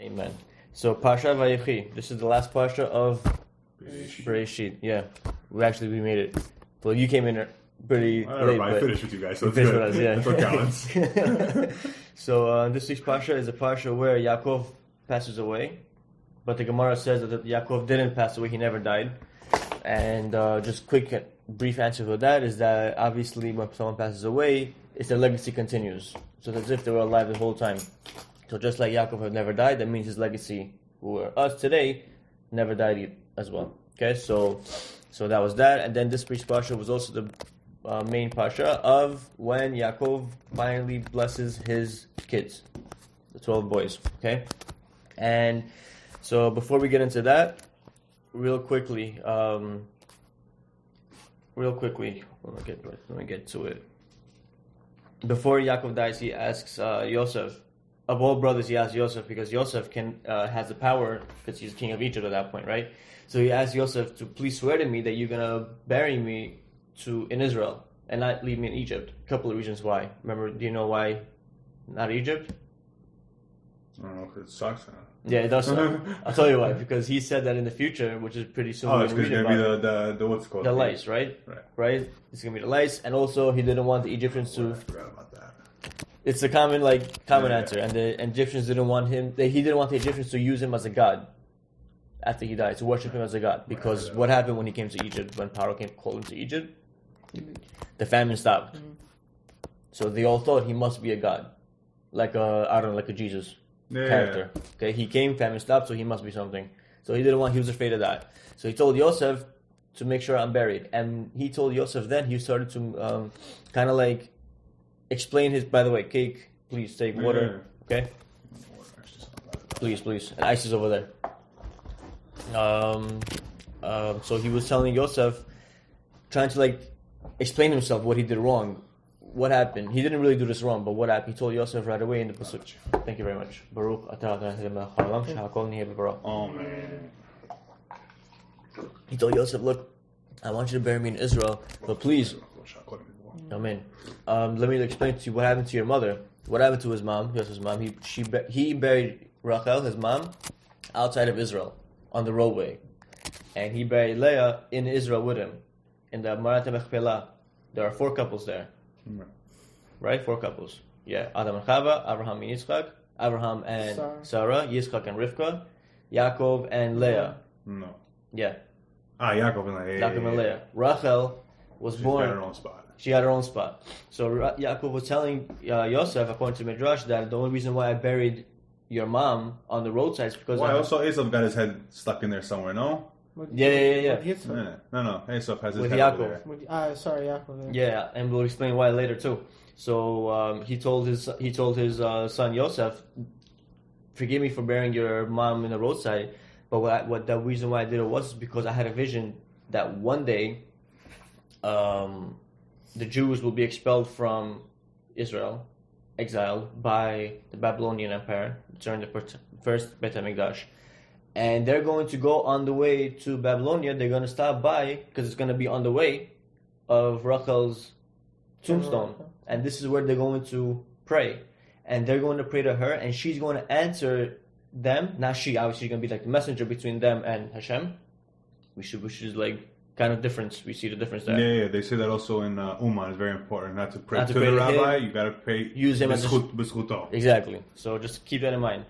Amen. So Parshat VaYechi. This is the last Parsha of Bereshit. Yeah, we made it. Well, you came in pretty late. I finished with you guys, so it's good. With us, yeah. That's what counts. So this week's Parsha is a Parsha where Yaakov passes away, but the Gemara says that Yaakov didn't pass away; he never died. And just brief answer to that is that obviously when someone passes away, it's their legacy continues. So it's as if they were alive the whole time. So just like Yaakov had never died, that means his legacy, who are us today, never died as well. Okay, so that was that. And then this week's Parsha was also the main Parsha of when Yaakov finally blesses his kids, the 12 boys. Okay, and so before we get into that, real quickly, let me get to it. Before Yaakov dies, he asks Yosef. Of all brothers, he asks Yosef because Yosef has the power because he's king of Egypt at that point, right? So he asks Yosef to please swear to me that you're gonna bury me in Israel and not leave me in Egypt. A couple of reasons why. Remember? Do you know why not Egypt? I don't know, because it sucks. Huh? Yeah, it does suck. I'll tell you why. Because he said that in the future, which is pretty soon. Oh, it's going to be the what's it called? The lice, right? Right. It's going to be the lice, and also he didn't want the Egyptians to. I forgot about that. It's a common answer, and the Egyptians didn't want him. He didn't want the Egyptians to use him as a god after he died, to worship him as a god. Because what happened when he came to Egypt, when Pharaoh called him to Egypt, the famine stopped. Mm-hmm. So they all thought he must be a god, like a Jesus. Character. Okay, he came, famine stopped, so he must be something. So he was afraid of that. So he told Yosef to make sure I'm buried. And he told Yosef then, he started to kind of like explain his, by the way, cake, please take water. Okay? Please. And ice is over there. So he was telling Yosef, trying to like explain himself what he did wrong. What happened? He didn't really do this wrong, but what happened? He told Yosef right away in the Pasuk. Thank you very much. Baruch Oh man. He told Yosef, look, I want you to bury me in Israel, but please. Amen. Let me explain to you what happened to your mother. What happened to his mom, Yosef's mom. He buried Rachel, his mom, outside of Israel on the roadway, and he buried Leah in Israel with him in the Marat Mechpelah. There are 4 couples there. Right? 4 couples. Yeah. Adam and Chava, Abraham and Yitzchak, Abraham and Sarah, Yitzchak and Rivka, Yaakov and Leah. No. Yeah. Yaakov and Leah. Yaakov and Leah. Rachel was born. She had her own spot. She had her own spot. So Yaakov was telling Yosef, according to Midrash, that the only reason why I buried your mom on the roadside is because. Why? Also, Yosef got his head stuck in there somewhere, no? Yeah. No. Yosef has his with head Yaakov. over there. Yaakov. Yeah, and we'll explain why later too. So he told his son Yosef, "Forgive me for burying your mom in the roadside, but what the reason why I did it was because I had a vision that one day, the Jews will be expelled from Israel, exiled by the Babylonian Empire during the first Beit HaMikdash. And they're going to go on the way to Babylonia. They're going to stop by, because it's going to be on the way of Rachel's tombstone. And this is where they're going to pray. And they're going to pray to her, and she's going to answer them. Not she, obviously she's going to be like the messenger between them and Hashem. Which is like kind of difference. We see the difference there. Yeah. They say that also in Ummah. It's very important not to pray to the rabbi. You got to pray. Use him as b'schuto. Exactly. So just keep that in mind.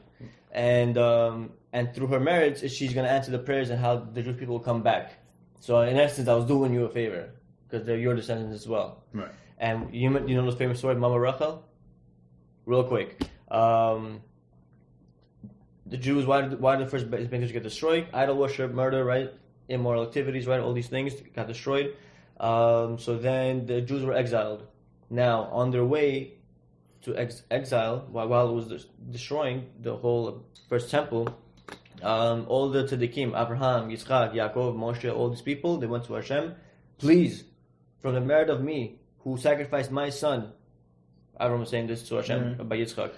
And through her marriage, she's going to answer the prayers and how the Jewish people will come back. So in essence, I was doing you a favor because they're your descendants as well. Right. And you know the famous story of Mama Rachel? Real quick. The Jews, why did the first Beit HaMikdash get destroyed? Idol worship, murder, right? Immoral activities, right? All these things got destroyed. So then the Jews were exiled. Now, on their way to exile, while it was destroying the whole first temple, all the tzaddikim, Abraham, Yitzchak, Yaakov, Moshe, all these people, they went to Hashem. Please, from the merit of me, who sacrificed my son, Abraham was saying this to Hashem by Yitzchak,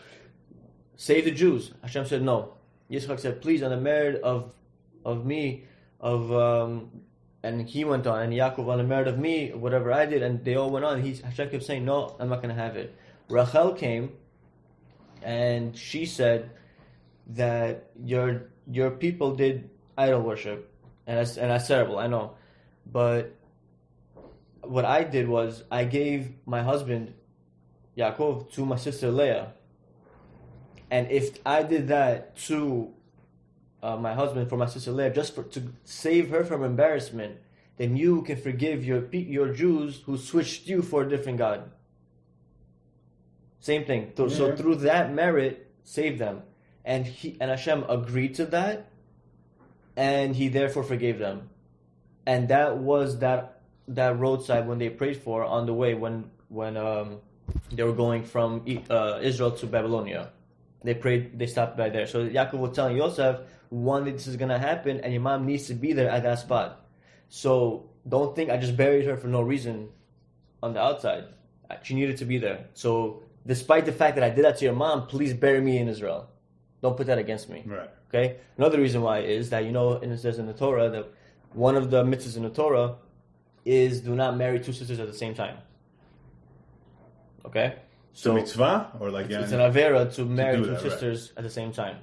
save the Jews. Hashem said no. Yitzchak said, please, on the merit of me, and he went on, and Yaakov, on the merit of me, whatever I did, and they all went on. Hashem kept saying, no, I'm not going to have it. Rachel came, and she said, that your people did idol worship, and that's terrible, I know. But what I did was I gave my husband Yaakov to my sister Leah, and if I did that to my husband for my sister Leah just to save her from embarrassment, then you can forgive your Jews who switched you for a different God. Same thing. So through that merit, save them. And Hashem agreed to that, and He therefore forgave them. And that was that roadside when they prayed for on the way when they were going from Israel to Babylonia. They prayed. They stopped by there. So Yaakov was telling Yosef, one, that this is going to happen, and your mom needs to be there at that spot. So don't think I just buried her for no reason on the outside. She needed to be there. So despite the fact that I did that to your mom, please bury me in Israel. Don't put that against me. Right. Okay? Another reason why is that, and it says in the Torah that one of the mitzvahs in the Torah is do not marry two sisters at the same time. Okay? So mitzvah? Or like it's an avera to marry two sisters at the same time.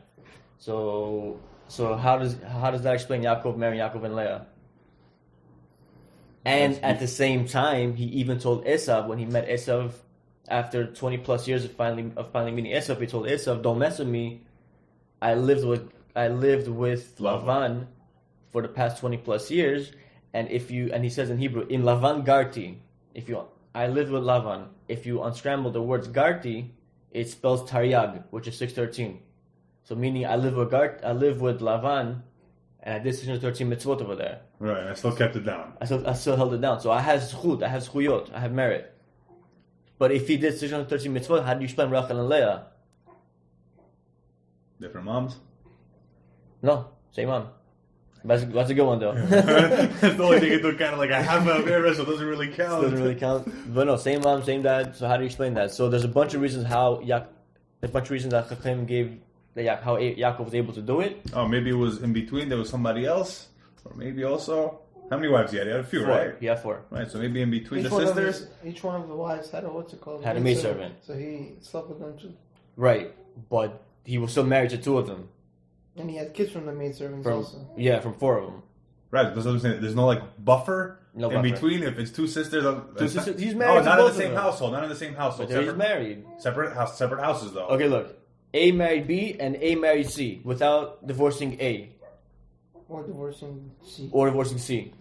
So how does that explain Yaakov marrying Yaakov and Leah? And at the same time, he even told Esav, when he met Esav after 20 plus years of finally meeting Esav, he told Esav, don't mess with me. I lived with Lavan for the past 20 plus years, and he says in Hebrew, in Lavan Garti, I lived with Lavan. If you unscramble the words Garti, it spells Taryag, which is 613. So meaning I live with Lavan, and I did 613 mitzvot over there. Right, I still kept it down. I still held it down. So I have zchut, I have zchuyot, I have merit. But if he did 613 mitzvot, how do you explain Rachel and Leah? Different moms? No, same mom. That's a good one though. That's the only thing it took kind of like I have a avera, so it doesn't really count. Doesn't really count. But no, same mom, same dad. So how do you explain that? So there's a bunch of reasons that Chachamim gave how Yaakov was able to do it. Oh, maybe it was in between. There was somebody else, or maybe also. How many wives he had? He had a few, 4. right? Yeah, 4. Right. So maybe in between the sisters. Each one of the wives had a maidservant. So he slept with them too. Right, but he was still married to 2 of them. And he had kids from the maidservants also. Yeah, from 4 of them. Right. That's what I'm saying. There's no like buffer in between. If it's 2 sisters, he's married. Not in the same household. Not in the same household. But he's married. Separate houses though. Okay, look. A married B and A married C without divorcing A. Or divorcing C.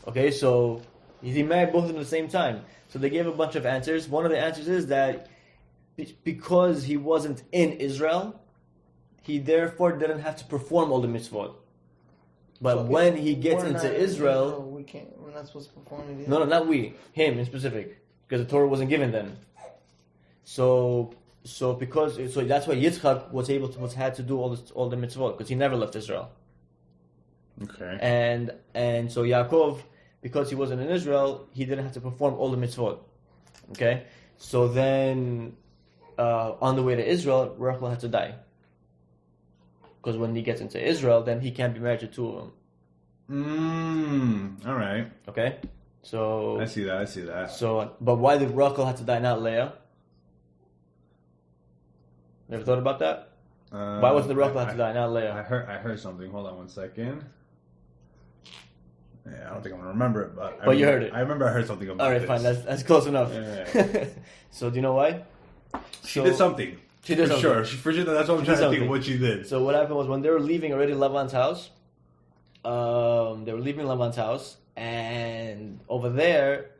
Okay, so he married both of them at the same time. So they gave a bunch of answers. One of the answers is that because he wasn't in Israel, he therefore didn't have to perform all the mitzvot. But so when he gets into Israel, we're not supposed to perform it. No, not we. Him in specific, because the Torah wasn't given then. So that's why Yitzchak had to do all the mitzvot, because he never left Israel. Okay. And so Yaakov, because he wasn't in Israel, he didn't have to perform all the mitzvot. Okay? So then, on the way to Israel, Rachel had to die. Because when he gets into Israel, then he can't be married to 2 of them. All right. Okay? So... I see that. So, but why did Rachel have to die, not Leah? Never thought about that? Why wasn't the Rachel have to die, not Leah? I heard something. Hold on one second. Yeah, I don't think I'm going to remember it, but you heard it. I remember I heard something about it. All right, fine. That's close enough. Yeah. So do you know why? She did something. She did something. Sure. That's what I'm trying to think of what she did. So what happened was when they were leaving already Lavan's house, and over there,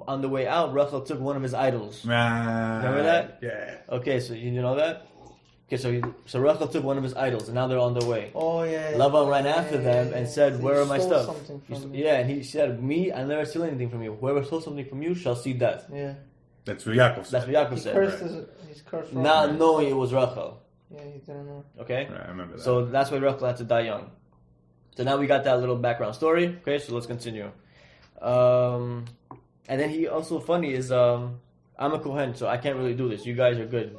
on the way out, Rachel took one of his idols. Remember that? Yeah. Okay, so you know that? Okay, so Rachel took one of his idols, and now they're on their way. Oh, yeah. Lavan ran after them and said, "Where are my stuff?" And he said, "Me, I never steal anything from you. Whoever stole something from you shall see death." Yeah. That's what Yaakov said. He's cursed not knowing it was Rachel. Yeah, he didn't know. Okay? Right, I remember that. So that's why Rachel had to die young. So now we got that little background story. Okay, so let's continue. And then he also funny is, I'm a Kohen, so I can't really do this. You guys are good.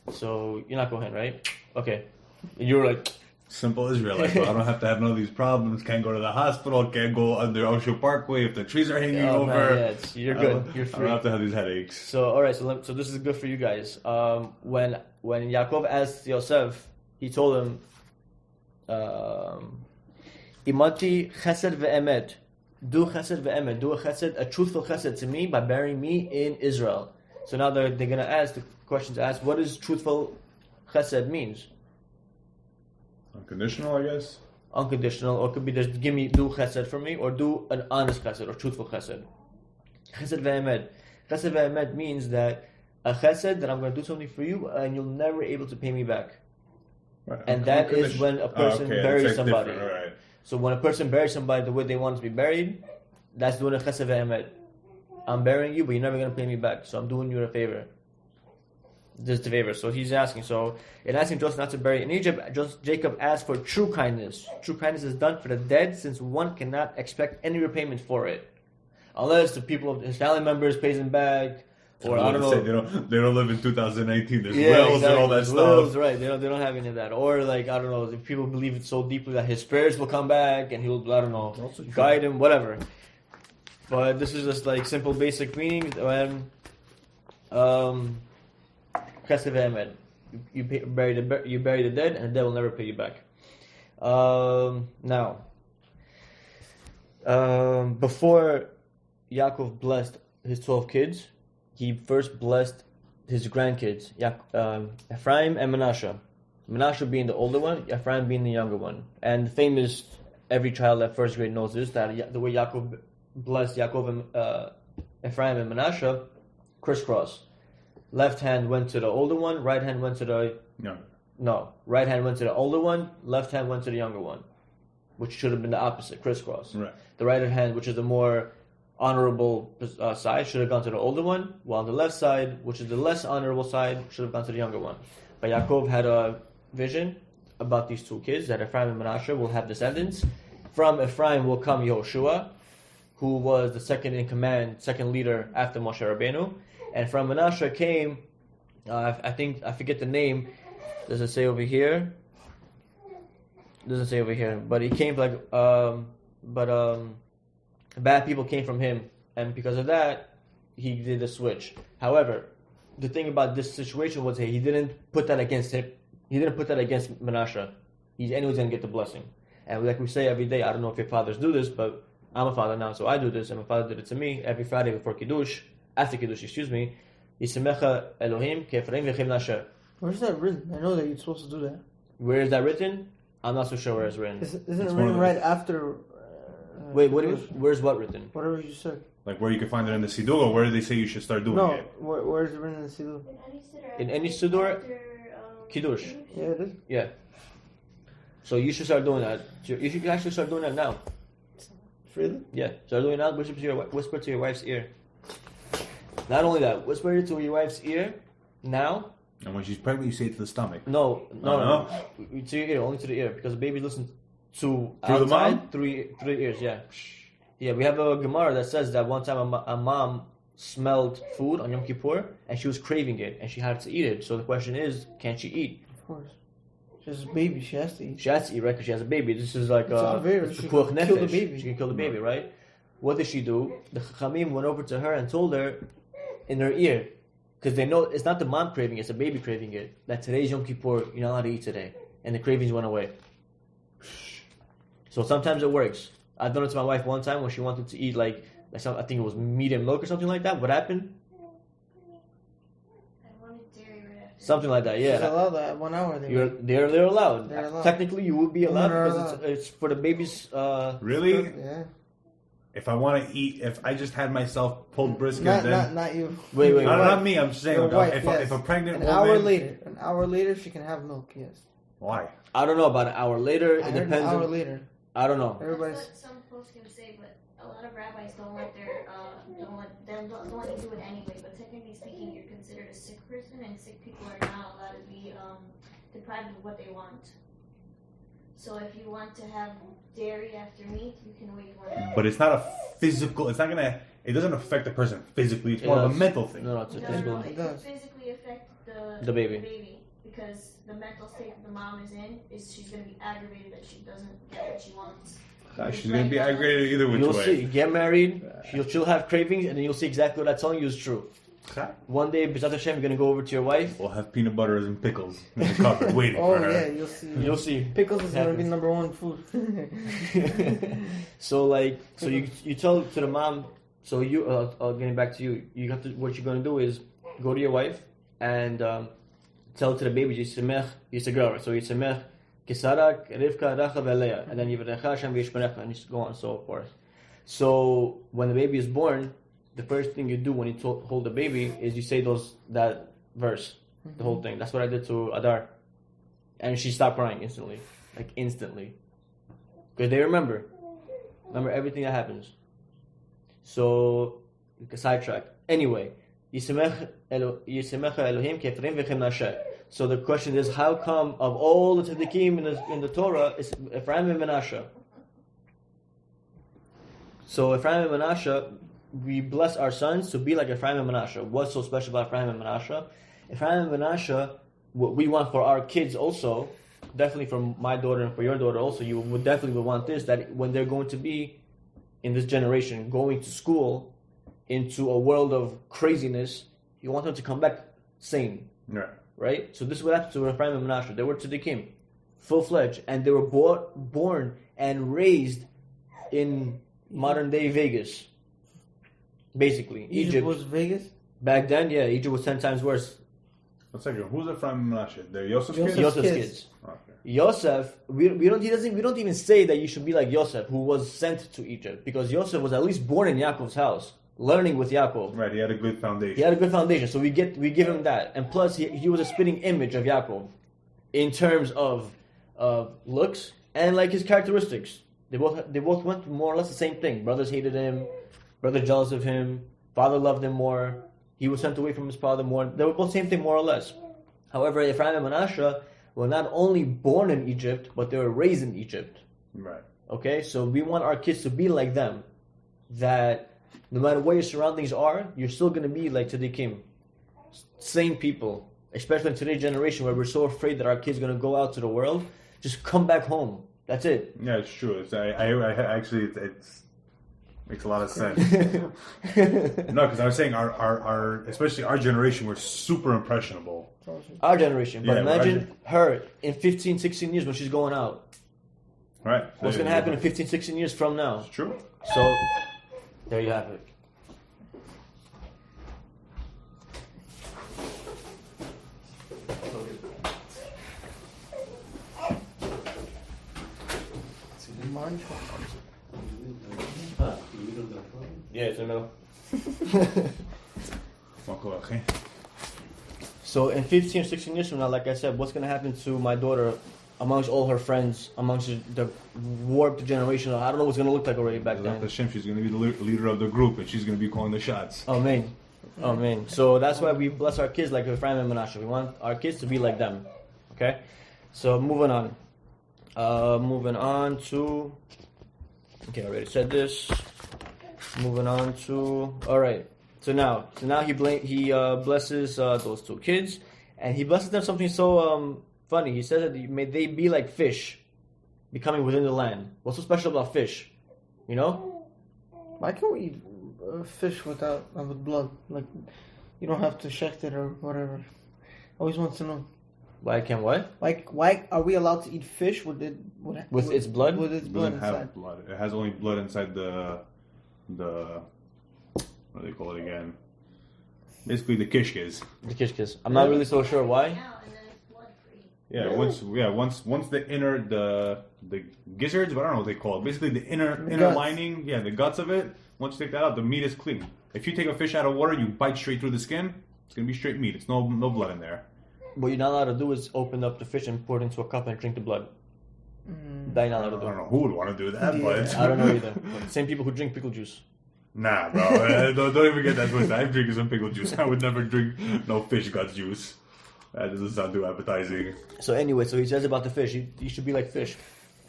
So you're not Kohen, right? Okay. And you were like... Simple Israelite. So I don't have to have none of these problems. Can't go to the hospital. Can't go under Osho Parkway if the trees are hanging over. Man, you're good. You're free. I don't have to have these headaches. So all right. So this is good for you guys. When Yaakov asked Yosef, he told him, Imati chesed ve'emet. Do chesed ve'emet. Do a chesed, a truthful chesed to me by burying me in Israel. So now they're going to ask, the question to ask, what does truthful chesed means? Unconditional, I guess. Unconditional, or it could be just do chesed for me, or do an honest chesed, or truthful chesed. Chesed ve'emet. Chesed ve'emet means that a chesed, that I'm going to do something for you, and you'll never be able to pay me back. Right. And that is when a person buries somebody. Right. So when a person buries somebody the way they want to be buried, that's doing a chesed ve'emet. I'm burying you, but you're never going to pay me back, so I'm doing you a favor. This is the favor. So he's asking. So in asking Joseph not to bury in Egypt, Jacob asked for true kindness. True kindness is done for the dead, since one cannot expect any repayment for it, unless the people of his family members pays him back, or I don't know. They don't live in 2019. There's wills and all that stuff. Wills, right? They don't have any of that. Or like I don't know, if people believe it so deeply that his spirits will come back and he'll guide him, whatever. But this is just like simple, basic meaning. When chesed ve'emet, you bury the dead, and the dead will never pay you back. Now, before Yaakov blessed his 12 kids, he first blessed his grandkids, Ephraim and Manasseh. Manasseh being the older one, Ephraim being the younger one. And famous, every child at first grade knows this, that the way Yaakov blessed and Ephraim and Manasseh, crisscross. Left hand went to the older one, right hand went to the... No. Right hand went to the older one, left hand went to the younger one. Which should have been the opposite, crisscross. Right. The right hand, which is the more honorable side, should have gone to the older one, while the left side, which is the less honorable side, should have gone to the younger one. But Yaakov had a vision about these two kids, that Ephraim and Manasseh will have descendants. From Ephraim will come Yehoshua, who was the second in command, second leader after Moshe Rabbeinu. And from Manasseh came, I forget the name, does it say over here? Doesn't say over here, but he came bad people came from him, and because of that, he did a switch. However, the thing about this situation was he didn't put that against him. He didn't put that against Manasseh. He anyway going to get the blessing. And like we say every day, I don't know if your fathers do this, but I'm a father now, so I do this, and my father did it to me every Friday before Kiddush, after Kiddush, Yisamecha Elohim Kefraim V'Chem Nasher. Where's that written? I know that you're supposed to do that. Where is that written? I'm not so sure where it's written. Isn't it written right after... Wait, where's what written? Whatever you said. Like where you can find it in the Siddur, or where do they say you should start doing it? Where is it written in the Siddur? In any Siddur, Kiddush. Yeah, it is. Yeah. So you should start doing that. You should actually start doing that now. Really? Yeah. Start doing that. Whisper to your wife's ear. Not only that, whisper it to your wife's ear now. And when she's pregnant, you say it to the stomach. No. To your ear, only to the ear, because the baby listens to outside, the mom? through the ears. Yeah. Yeah, we have a Gemara that says that one time a mom smelled food on Yom Kippur and she was craving it and she had to eat it. So the question is, can she eat? Of course. She's a baby. She has to eat. She has to eat, right? Because she has a baby. This is like she can kill the baby. She can kill the baby, right? What did she do? The Chachamim went over to her and told her in her ear, because they know it's not the mom craving it, it's the baby craving it, that today's Yom Kippur, you're not allowed to eat today. And the cravings went away. So sometimes it works. I've done it to my wife one time when she wanted to eat like some, I think it was meat and milk or something like that. What happened? I wanted dairy right after. Something like that, yeah. She's allowed that 1 hour. They're allowed. They're allowed. Technically, you would be allowed because it's for the baby's... Really? Yeah. If I want to eat, if I just had myself pulled brisket, not you. Wait. Not me. I'm just saying. If a pregnant woman... An hour later, she can have milk. Yes. Why? I don't know about an hour later. I it heard depends. An hour later. I don't know. That's what some folks can say, but a lot of rabbis don't let don't let you do it anyway. But technically speaking, you're considered a sick person, and sick people are not allowed to be deprived of what they want. So if you want to have dairy after meat, you can wait 1 hour. But it's not a physical. It's not gonna. It doesn't affect the person physically. It's more of a mental thing. No, it's a physical. It can physically affect the baby. Because the mental state that the mom is in is she's going to be aggravated that she doesn't get what she wants. She's going to be aggravated either which way. You'll see. Get married, she'll have cravings, and then you'll see exactly what I'm telling you is true. One day, B'ezrat Hashem, you're going to go over to your wife. We'll have peanut butters and pickles in the cupboard waiting Oh for her. yeah, you'll see. You'll see. Pickles is gonna be number one food. So you tell to the mom. So you, getting back to you, what you're going to do is go to your wife and tell to the baby, Yisamech, Yissachar. So Yisamech, Kisarak, Rivka, Racha, Veleah, and then Yivarecha Hashem V'yishmerecha, and you go on and so forth. So when the baby is born, the first thing you do when you hold the baby is you say that verse, the whole thing. That's what I did to Adar, and she stopped crying instantly, because they remember everything that happens. So sidetrack. Anyway, Yisamecha Elohim Kefrim V'chem Nashe. So the question is, how come of all the tzaddikim in the Torah, it's Ephraim and Menashe? So Ephraim and Menashe, we bless our sons to be like Ephraim and Menashe. What's so special about Ephraim and Menashe? Ephraim and Menashe, what we want for our kids also, definitely for my daughter and for your daughter also, you would definitely want this, that when they're going to be in this generation, going to school, into a world of craziness, you want them to come back sane. Right? So this is what happened to Ephraim and Menashe. They were tzaddikim, full-fledged, and they were born and raised in modern-day Vegas. Basically, Egypt was Vegas? Back then, yeah, Egypt was 10 times worse. One second, who's Ephraim and Menashe? They're Yosef's kids? Yosef's kids. Okay. Yosef, we don't even say that you should be like Yosef, who was sent to Egypt, because Yosef was at least born in Yaakov's house, learning with Yaakov. Right, he had a good foundation. So we give him that, and plus he was a spitting image of Yaakov, in terms of looks and like his characteristics. They both went through more or less the same thing. Brothers hated him, brother jealous of him, father loved him more. He was sent away from his father more. They were both the same thing, more or less. However, Ephraim and Menashe were not only born in Egypt, but they were raised in Egypt. Right. Okay, so we want our kids to be like them. That no matter what your surroundings are, you're still going to be like tzaddikim. Sane people. Especially in today's generation where we're so afraid that our kids are going to go out to the world. Just come back home. That's it. Yeah, it's true. It makes a lot of sense. No, because I was saying our especially our generation, we're super impressionable. Our generation. But imagine her in 15, 16 years when she's going out. Right. What's going to happen in 15, 16 years from now? It's true. So, there you have it. Yeah, it's a no. So in 15 or 16 years from now, like I said, what's going to happen to my daughter amongst all her friends, amongst the warped generation? I don't know what's going to look like already back then. She's going to be the leader of the group, and she's going to be calling the shots. Oh, man. So that's why we bless our kids like Ephraim and Menashe. We want our kids to be like them. Okay? So moving on. Okay, I already said this. Moving on to... Alright. So now he blesses those two kids, and he blesses them something so funny. He says that may they be like fish, becoming within the land. What's so special about fish? You know? Why can't we eat fish with blood? Like, you don't have to shecht it or whatever. Always wants to know. Why can't what? Like, why are we allowed to eat fish with its blood? With its blood inside. Have blood. It has only blood inside the what do they call it again? Basically, the kishkes. The kishkes. I'm not really so sure why. Yeah, once the gizzards, but I don't know what they call it. Basically, the inner lining, the guts of it. Once you take that out, the meat is clean. If you take a fish out of water, you bite straight through the skin. It's gonna be straight meat. It's no blood in there. What you're not allowed to do is open up the fish and pour it into a cup and drink the blood. That you're not allowed to do. I don't know who would want to do that, but I don't know either. Same people who drink pickle juice. Nah, bro. don't even get that twisted. I'm drinking some pickle juice. I would never drink no fish gut juice. That doesn't sound too appetizing. So anyway, so he says about the fish, you should be like fish.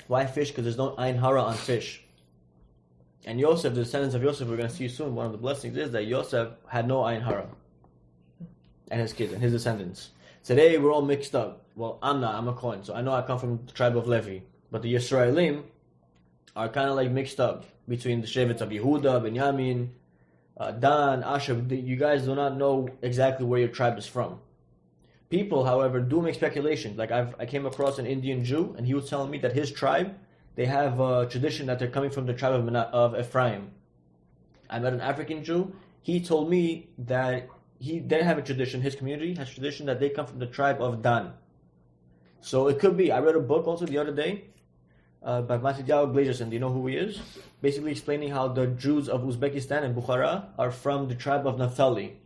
Why fish? Because there's no ayin hara on fish. And Yosef, the descendants of Yosef, we're going to see soon, one of the blessings is that Yosef had no ayin hara. And his kids, and his descendants. Today, we're all mixed up. Well, I'm not. I'm a Krohn, so I know I come from the tribe of Levi. But the Yisraelim are kind of like mixed up between the Shevets of Yehuda, Benjamin, Dan, Asher, you guys do not know exactly where your tribe is from. People, however, do make speculation. Like I came across an Indian Jew, and he was telling me that his tribe, they have a tradition that they're coming from the tribe of Ephraim. I met an African Jew. He told me that he didn't have a tradition. His community has a tradition that they come from the tribe of Dan. So it could be. I read a book also the other day by Matidyahu Glajerson. Do you know who he is? Basically explaining how the Jews of Uzbekistan and Bukhara are from the tribe of Naphtali.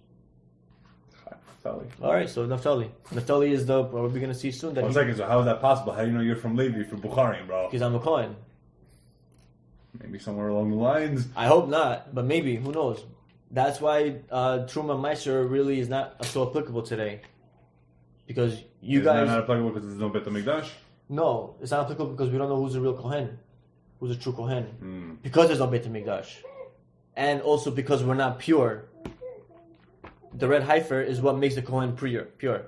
Naphtali. All right, so Naphtali. Naphtali is what we're going to see soon. One second, so how is that possible? How do you know you're from Levi, from Bukharian, bro? Because I'm a Kohen. Maybe somewhere along the lines. I hope not, but maybe. Who knows? That's why Truma Meiser really is not so applicable today. Because you guys... It's not applicable because there's no Bet HaMikdash? No, it's not applicable because we don't know who's the real Kohen. Who's a true Kohen. Because there's no Bet HaMikdash. And also because we're not pure. The red heifer is what makes the Kohen pure.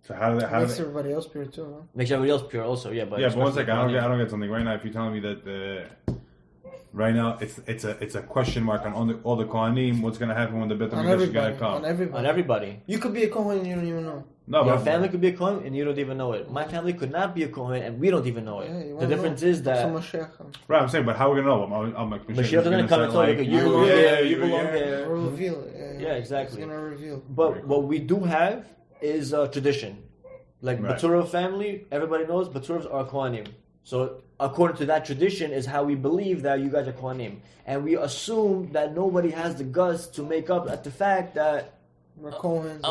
So how makes everybody else pure too, huh? Makes everybody else pure also, yeah. But one second, I don't get something right now. If you're telling me that right now it's a question mark on all the Kohanim, what's going to happen when the Bet HaMikdash is going to come? On everybody. You could be a Kohen and you don't even know. No, your family could be a Kohen and you don't even know it. My family could not be a Kohen and we don't even know it. Yeah, the difference is that... Right, I'm saying, but how are we going to know? I'm like, Mashiach is going to come and tell you, you belong there, you belong there. We'll reveal it. Yeah, exactly. It's going to reveal. But what we do have is a tradition. Like Baturov family, everybody knows Baturovs are Kohanim. So according to that tradition is how we believe that you guys are Kohanim. And we assume that nobody has the guts to make up at the fact that I'm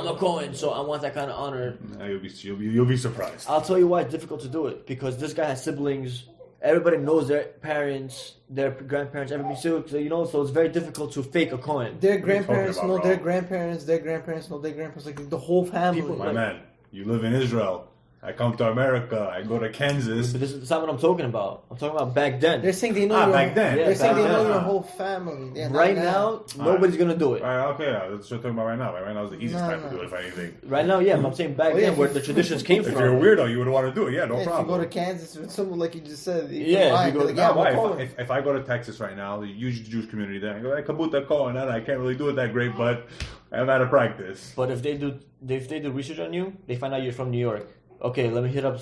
a Kohen, so I want that kind of honor. You'll be surprised. I'll tell you why it's difficult to do it. Because this guy has siblings. Everybody knows their parents, their grandparents, everybody. So it's very difficult to fake a Kohen. Their grandparents know their grandparents. Their grandparents know their grandparents. Like the whole family. My man, you live in Israel. I come to America. I go to Kansas. But this is not what I'm talking about. I'm talking about back then. They're saying they know back then. They're saying they know your whole family. Right now, nobody's gonna do it. All right, okay, that's what we're talking about right now. Right now is the easiest time to do it, if anything. Right now, yeah, but I'm saying back then, where the traditions came from. If you're a weirdo, you would want to do it. Yeah, no problem. If you go to Kansas with someone like you just said, if I go to Texas right now, the huge Jewish community there, I go, Kabuta Kohen, I can't really do it that great, but I'm out of practice. But if they do research on you, they find out you're from New York. Okay, let me hit up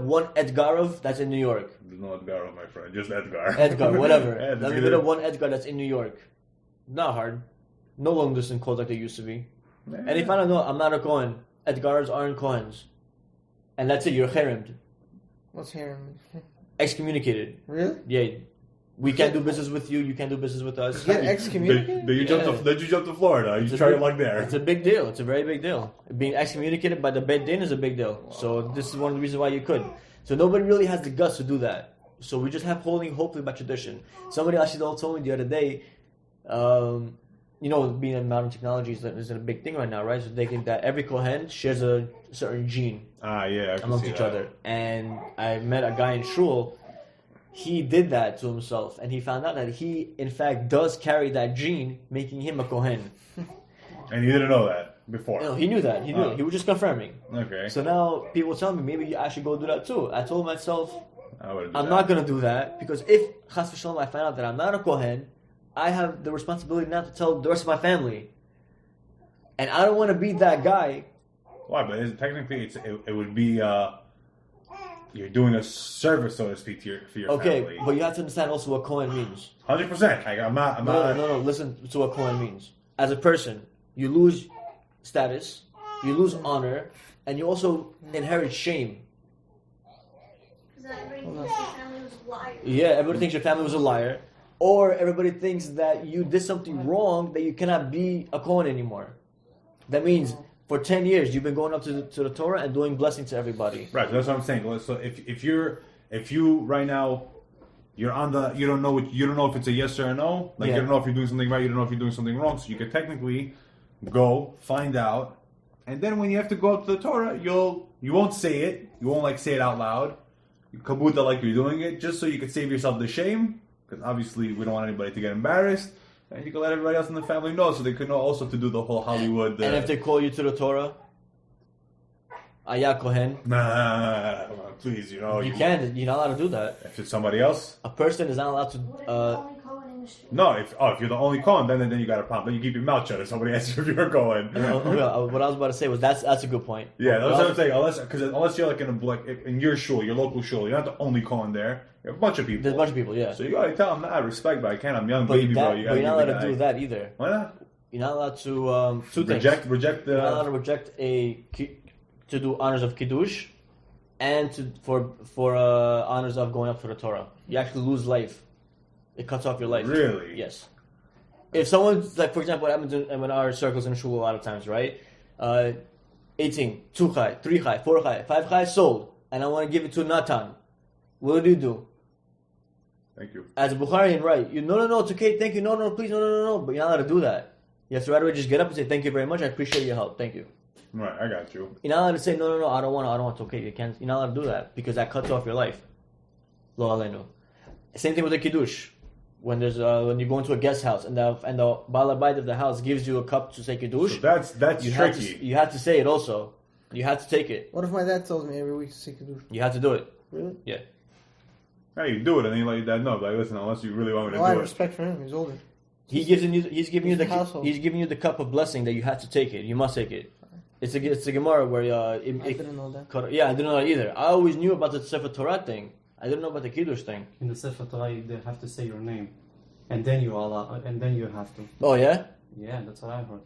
one Edgarov that's in New York. There's no Edgarov, my friend. Just Edgar. Edgar, whatever. Let me hit up one Edgar that's in New York. Not hard. No long distance calls like they used to be. And they find out, no, I'm not a Kohen. Edgars aren't Kohens. And that's it, you're cheremed. What's cheremed? Excommunicated. Really? Yeah. We can't do business with you. You can't do business with us. You get excommunicated? Did you jump to Florida? You try your luck there. It's a big deal. It's a very big deal. Being excommunicated by the Beit Din is a big deal. Wow. So this is one of the reasons why you could. So nobody really has the guts to do that. So we just have hopefully by tradition. Somebody actually told me the other day, being in modern technology is a big thing right now, right? So they think that every Kohen shares a certain gene amongst each other. And I met a guy in Shul. He did that to himself, and he found out that he, in fact, does carry that gene, making him a Kohen. And he didn't know that before? No, he knew that. He knew it. He was just confirming. Okay. So now people tell me, maybe I should go do that too. I told myself, I'm not going to do that, because if, chas v'shalom, I find out that I'm not a Kohen, I have the responsibility now to tell the rest of my family. And I don't want to be that guy. Why? But technically, it would be... You're doing a service, so to speak, for your family. Okay, but you have to understand also what Kohen means. 100%. I'm not. No. Listen to what Kohen means. As a person, you lose status, you lose honor, and you also inherit shame. Because everybody thinks your family was a liar. Yeah, everybody thinks your family was a liar, or everybody thinks that you did something wrong that you cannot be a Kohen anymore. That means. For 10 years, you've been going up to the Torah and doing blessing to everybody. Right, that's what I'm saying. So if you right now you're on you don't know if it's a yes or a no. You don't know if you're doing something right. You don't know if you're doing something wrong. So you could technically go find out, and then when you have to go up to the Torah, you won't say it. You won't say it out loud. You kabuta like you're doing it, just so you could save yourself the shame. Because obviously we don't want anybody to get embarrassed. And you can let everybody else in the family know, so they can know also to do the whole Hollywood... And if they call you to the Torah? Aya Kohen? Nah, please, You can't. You're not allowed to do that. If it's somebody else? A person is not allowed to... What if the only Kohen in the No, if you're the only Kohen, then you got a problem. Then you keep your mouth shut if somebody asks you if you're Kohen. What I was about to say was that's a good point. Yeah, that's what I'm saying. Unless you're like in your shul, your local shul, you're not the only Kohen there. You're a bunch of people. There's a bunch of people, yeah. So you gotta tell them, I respect, but I can't. I'm young But baby, bro. you're not allowed to do that either. Why not? You're not allowed to Reject the. You're not allowed to reject to do honors of kiddush, and for honors of going up for the Torah. You actually lose life. It cuts off your life. Really? Yes. If someone's like, for example, what happens in our circles in shul a lot of times, right? 18, 2 chai, 3 chai, 4 chai, 5 chai sold, and I want to give it to Natan. What do? Thank you. As a Bukharian, right? No, it's okay, thank you, no, please, no. But you're not allowed to do that. You have to right away just get up and say, thank you very much, I appreciate your help, thank you. Right, I got you. You're not allowed to say, no, I don't want, it's okay, you can't. You're not allowed to do that, because that cuts off your life. Lo aleinu. Same thing with the kiddush. When you go into a guest house and the Baal Habayit of the house gives you a cup to say kiddush, so that's tricky. You have to say it also. You have to take it. What if my dad tells me every week to say kiddush? You have to do it. Really? Yeah. Yeah, you do it and then you let your dad know. Like, listen, unless you really want me to do I it. have respect for him. He's older. He's giving you the cup of blessing that you have to take it. You must take it. It's a Gemara where I didn't know that. Yeah, I didn't know that either. I always knew about the Sefer Torah thing. I didn't know about the kiddush thing. In the Sefer Torah, they have to say your name, and then you have to. Oh yeah. Yeah, that's what I heard.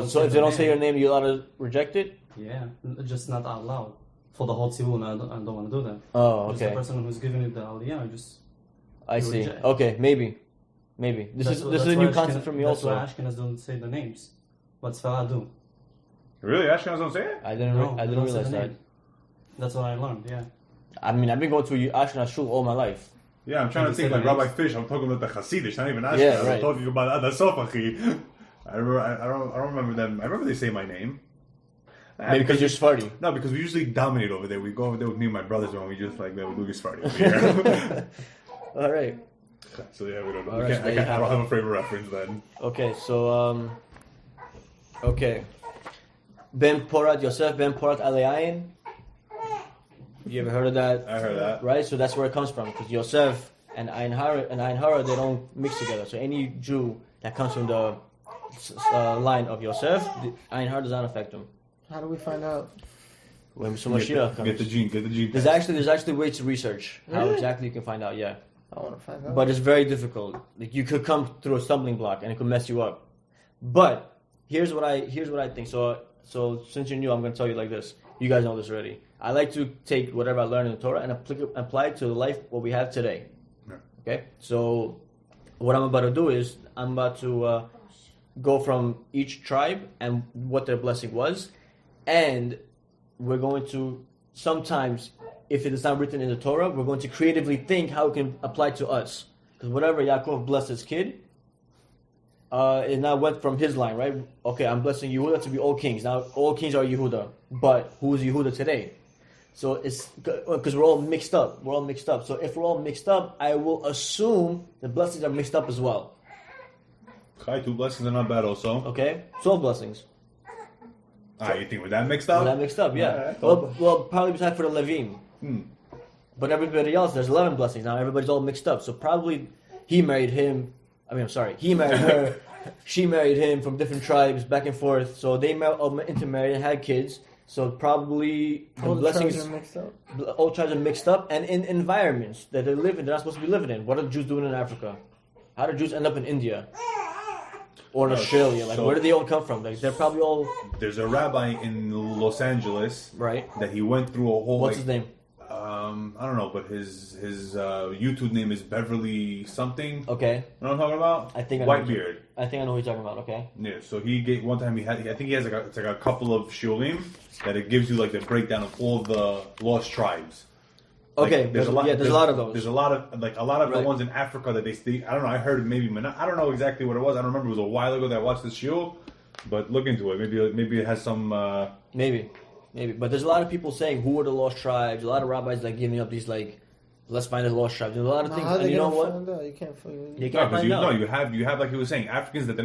So if they don't say your name, you're allowed to reject it? Yeah, just not out loud. For the whole Zevulun, I don't want to do that. Oh, okay. Just the person who's giving you the aliyah, I see. Reject. Okay, maybe. This is a new concept for me also. That's why Ashkenaz don't say the names, but Sfarad do. Really? Ashkenaz don't say it? I didn't realize that. That's what I learned, yeah. I mean, I've been going to Ashkenaz shul all my life. Yeah, I'm trying to think like Rabbi Fish. I'm talking about the Hasidish, not even Ashkenaz. Yeah, right. I'm talking about the Sofachi. I don't remember them. I remember they say my name. Maybe because you're Sephardi. No, because we usually dominate over there. We go over there with me and my brothers, and we just like we do Sephardi over here. All right. So yeah, we don't know. Right, I don't have a favorite reference then. Okay, so Ben Porat Yosef Ben Porat Aleayin. You ever heard of that? I heard that. Right, so that's where it comes from. Because Yosef and Ein Hara, they don't mix together. So any Jew that comes from the line of Yosef, the Ein Hara does not affect him. How do we find out? When Mashiach comes. Get the gene. There's actually ways to research how exactly you can find out. Yeah. I want to find out. But it's very difficult. Like you could come through a stumbling block and it could mess you up. But here's what I think. So since you're new, I'm going to tell you like this. You guys know this already. I like to take whatever I learned in the Torah and apply it to the life what we have today. Yeah. Okay. So what I'm about to do is I'm about to go from each tribe and what their blessing was, and we're going to sometimes, if it is not written in the Torah, we're going to creatively think how it can apply to us. Because whatever Yaakov blessed his kid, it now went from his line, right? Okay, I'm blessing Yehuda to be all kings. Now all kings are Yehuda, but who is Yehuda today? So it's because we're all mixed up. So if we're all mixed up, I will assume the blessings are mixed up as well. Okay, 2 blessings are not bad also. Okay, 12 blessings. You think with that mixed up? With that mixed up, yeah. Well, probably besides for the Levim. But everybody else, there's 11 blessings. Now everybody's all mixed up. So probably he married him. He married her. She married him from different tribes, back and forth. So they intermarried and had kids. So probably all the blessings tribes are mixed up. All tribes are mixed up, and in environments that they live in, they're not supposed to be living in. What are the Jews doing in Africa? How do Jews end up in India or in Australia? Like, where do they all come from? Like, they're probably all. There's a rabbi in Los Angeles, right? That he went through a whole. What's his name? I don't know, but his YouTube name is Beverly something. Okay. You know what I'm talking about? I think I know Whitebeard. I think I know what you're talking about. Okay. Yeah. So he gave one time. I think he has like a couple of shulim that it gives you like the breakdown of all the lost tribes. Okay. There's a lot of those. There's a lot of the ones in Africa that they I don't know. I heard maybe I don't know exactly what it was. I don't remember. It was a while ago that I watched this show, but look into it. Maybe it has some. Maybe, but there's a lot of people saying who are the lost tribes. A lot of rabbis like giving up these like, let's find the lost tribes. There's a lot of things, and you know what? You can't find You can't find out. No, you have like he was saying, Africans that they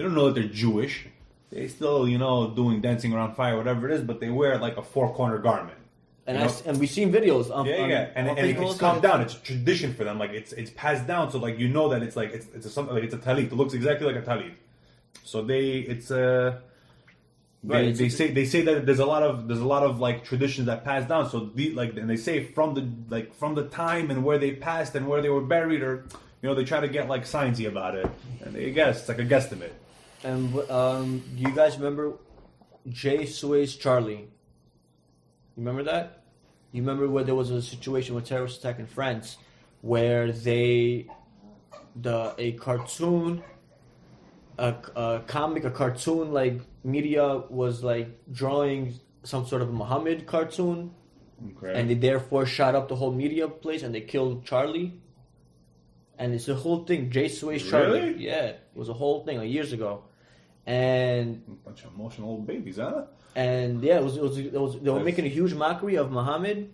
don't know that they're Jewish. They still doing dancing around fire, whatever it is, but they wear like a 4-corner garment. And You know? and we've seen videos. And it's calmed down. It's a tradition for them. Like it's passed down. So like you know that it's like it's something like it's a talit. It looks exactly like a talit. So they say that there's a lot of like traditions that pass down. So and they say from the time and where they passed and where they were buried, or they try to get like sciencey about it. And they guess it's like a guesstimate. And do you guys remember J. Suez Charlie? You remember that? You remember where there was a situation with terrorist attack in France, where a cartoon like media was like drawing some sort of Muhammad cartoon, and they therefore shot up the whole media place and they killed Charlie. And it's a whole thing. J. Suez Charlie. Really? Yeah, it was a whole thing like years ago. And a bunch of emotional old babies, huh? And yeah, it was they were making a huge mockery of Muhammad.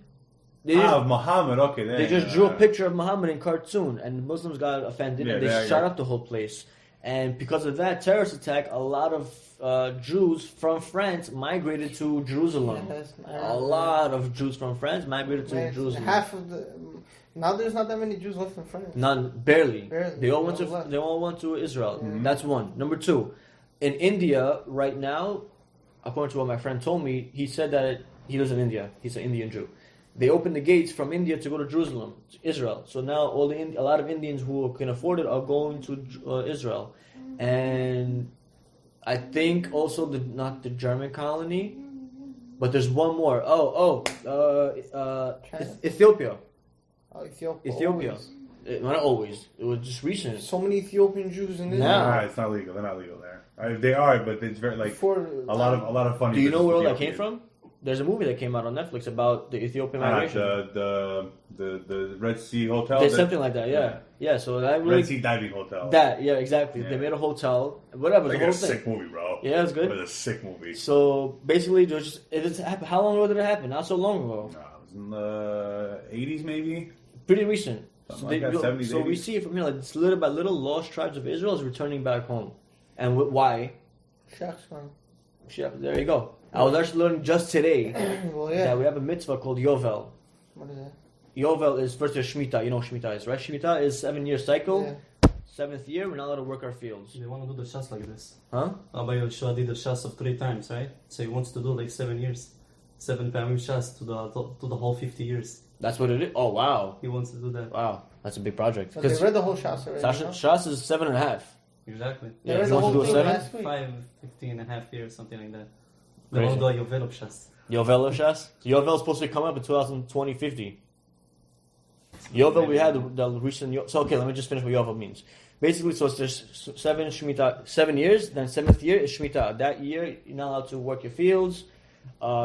Of Muhammad, okay. They just drew a picture of Muhammad in cartoon, and Muslims got offended, and they shot up the whole place. And because of that terrorist attack, a lot of Jews from France migrated to Jerusalem. A lot of Jews from France migrated to Jerusalem. Now there's not that many Jews left in France. None, barely. They all went to Israel. Mm-hmm. That's one. Number two, in India right now, according to what my friend told me, he said that he lives in India. He's an Indian Jew. They opened the gates from India to go to Jerusalem, to Israel. So now a lot of Indians who can afford it are going to Israel. And I think also not the German colony, but there's one more. Ethiopia. Oh, Ethiopia. Not always. It was just recent. So many Ethiopian Jews in Israel. Nah, it's not legal. They're not legal there. They are, but it's very like a lot of funny. Do you know where all that came from? There's a movie that came out on Netflix about the Ethiopian migration. The Red Sea Hotel. There's something like that. Yeah. So that really, Red Sea Diving Hotel. Exactly. Yeah. They made a hotel. Whatever. Like the whole a sick movie, bro. Yeah, it's good. It was a sick movie. So basically, how long ago did it happen? Not so long ago. No, it was in the 80s, maybe. Pretty recent. So we see it from here, like this little by little, lost tribes of Israel is returning back home, and why? There you go. I was actually learning just today that we have a mitzvah called Yovel. What is that? Yovel is first there's Shemitah. You know what Shemitah is, right? Shemitah is 7-year cycle. Yeah. 7th year, we're not allowed to work our fields. They want to do the shas like this. Huh? Rabbi Yehoshua did the shas of 3 times, right? So he wants to do like 7 years. 7 pamim shas to the whole 50 years. That's what it is? Oh, wow. He wants to do that. Wow. That's a big project. But they read the whole shas already. Shas is 7.5. Exactly. Yeah, you want to do a 7? 15.5 years, something like that. They want to do a Yovel of shas. Yovel of shas? So Yovel is supposed to come up in 2050. Yovel, we had the recent... So, okay, let me just finish what Yovel means. Basically, so there's 7 years, then 7th year is Shemitah. That year, you're not allowed to work your fields.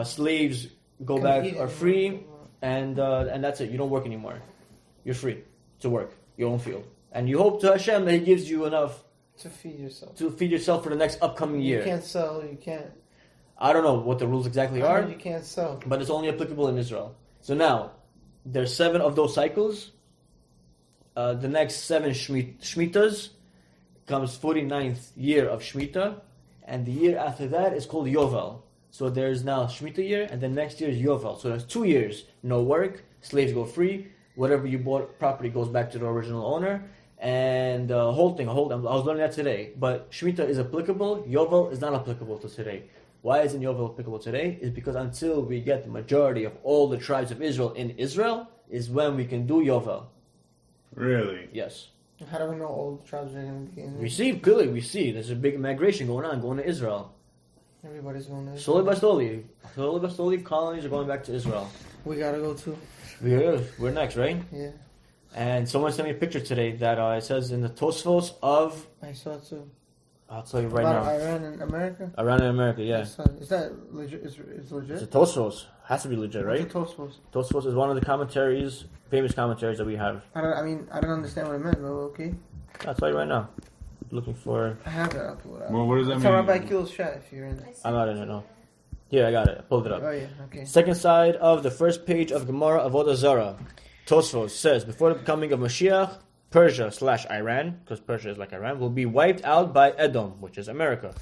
Slaves are free, and that's it. You don't work anymore. You're free to work your own field. And you hope to Hashem that He gives you enough to feed yourself. For the next upcoming year. You can't sell, you can't... I don't know what the rules exactly are. You can't sell. But it's only applicable in Israel. So now, there's 7 of those cycles. The next 7 Shemitahs comes 49th year of Shemitah, and the year after that is called Yovel. So there's now Shemitah year, and then next year is Yovel. So there's 2 years, no work, slaves go free, whatever you bought property goes back to the original owner, and I was learning that today. But Shemitah is applicable, Yovel is not applicable to today. Why isn't Yovel applicable today? Is because until we get the majority of all the tribes of Israel in Israel, is when we can do Yovel. Really? Yes. How do we know all the tribes are going to be in Israel? We see. There's a big migration going to Israel. Everybody's going to Israel. Slowly by slowly, colonies are going back to Israel. We got to go too. We're next, right? Yeah. And someone sent me a picture today that it says in the Tosfos of... I saw it too. I'll tell you right now. Iran and America? Iran and America, yeah. Is that legit? It's legit? It's a Tosfos. Has to be legit, right? What's a Tosfos? Tosfos is one of the famous commentaries that we have. I don't understand what it meant, but okay. I'll tell you right now. Looking for... I have that. I'll pull it out. Well, what does that mean? It's on Rabbi Kill's chat if you're in it. I'm not in it, no. Here, I got it. I pulled it up. Oh, yeah, okay. Second side of the first page of Gemara Avodah Zarah. Tosfos says, before the coming of Mashiach, Persia/Iran, because Persia is like Iran, will be wiped out by Edom, which is America.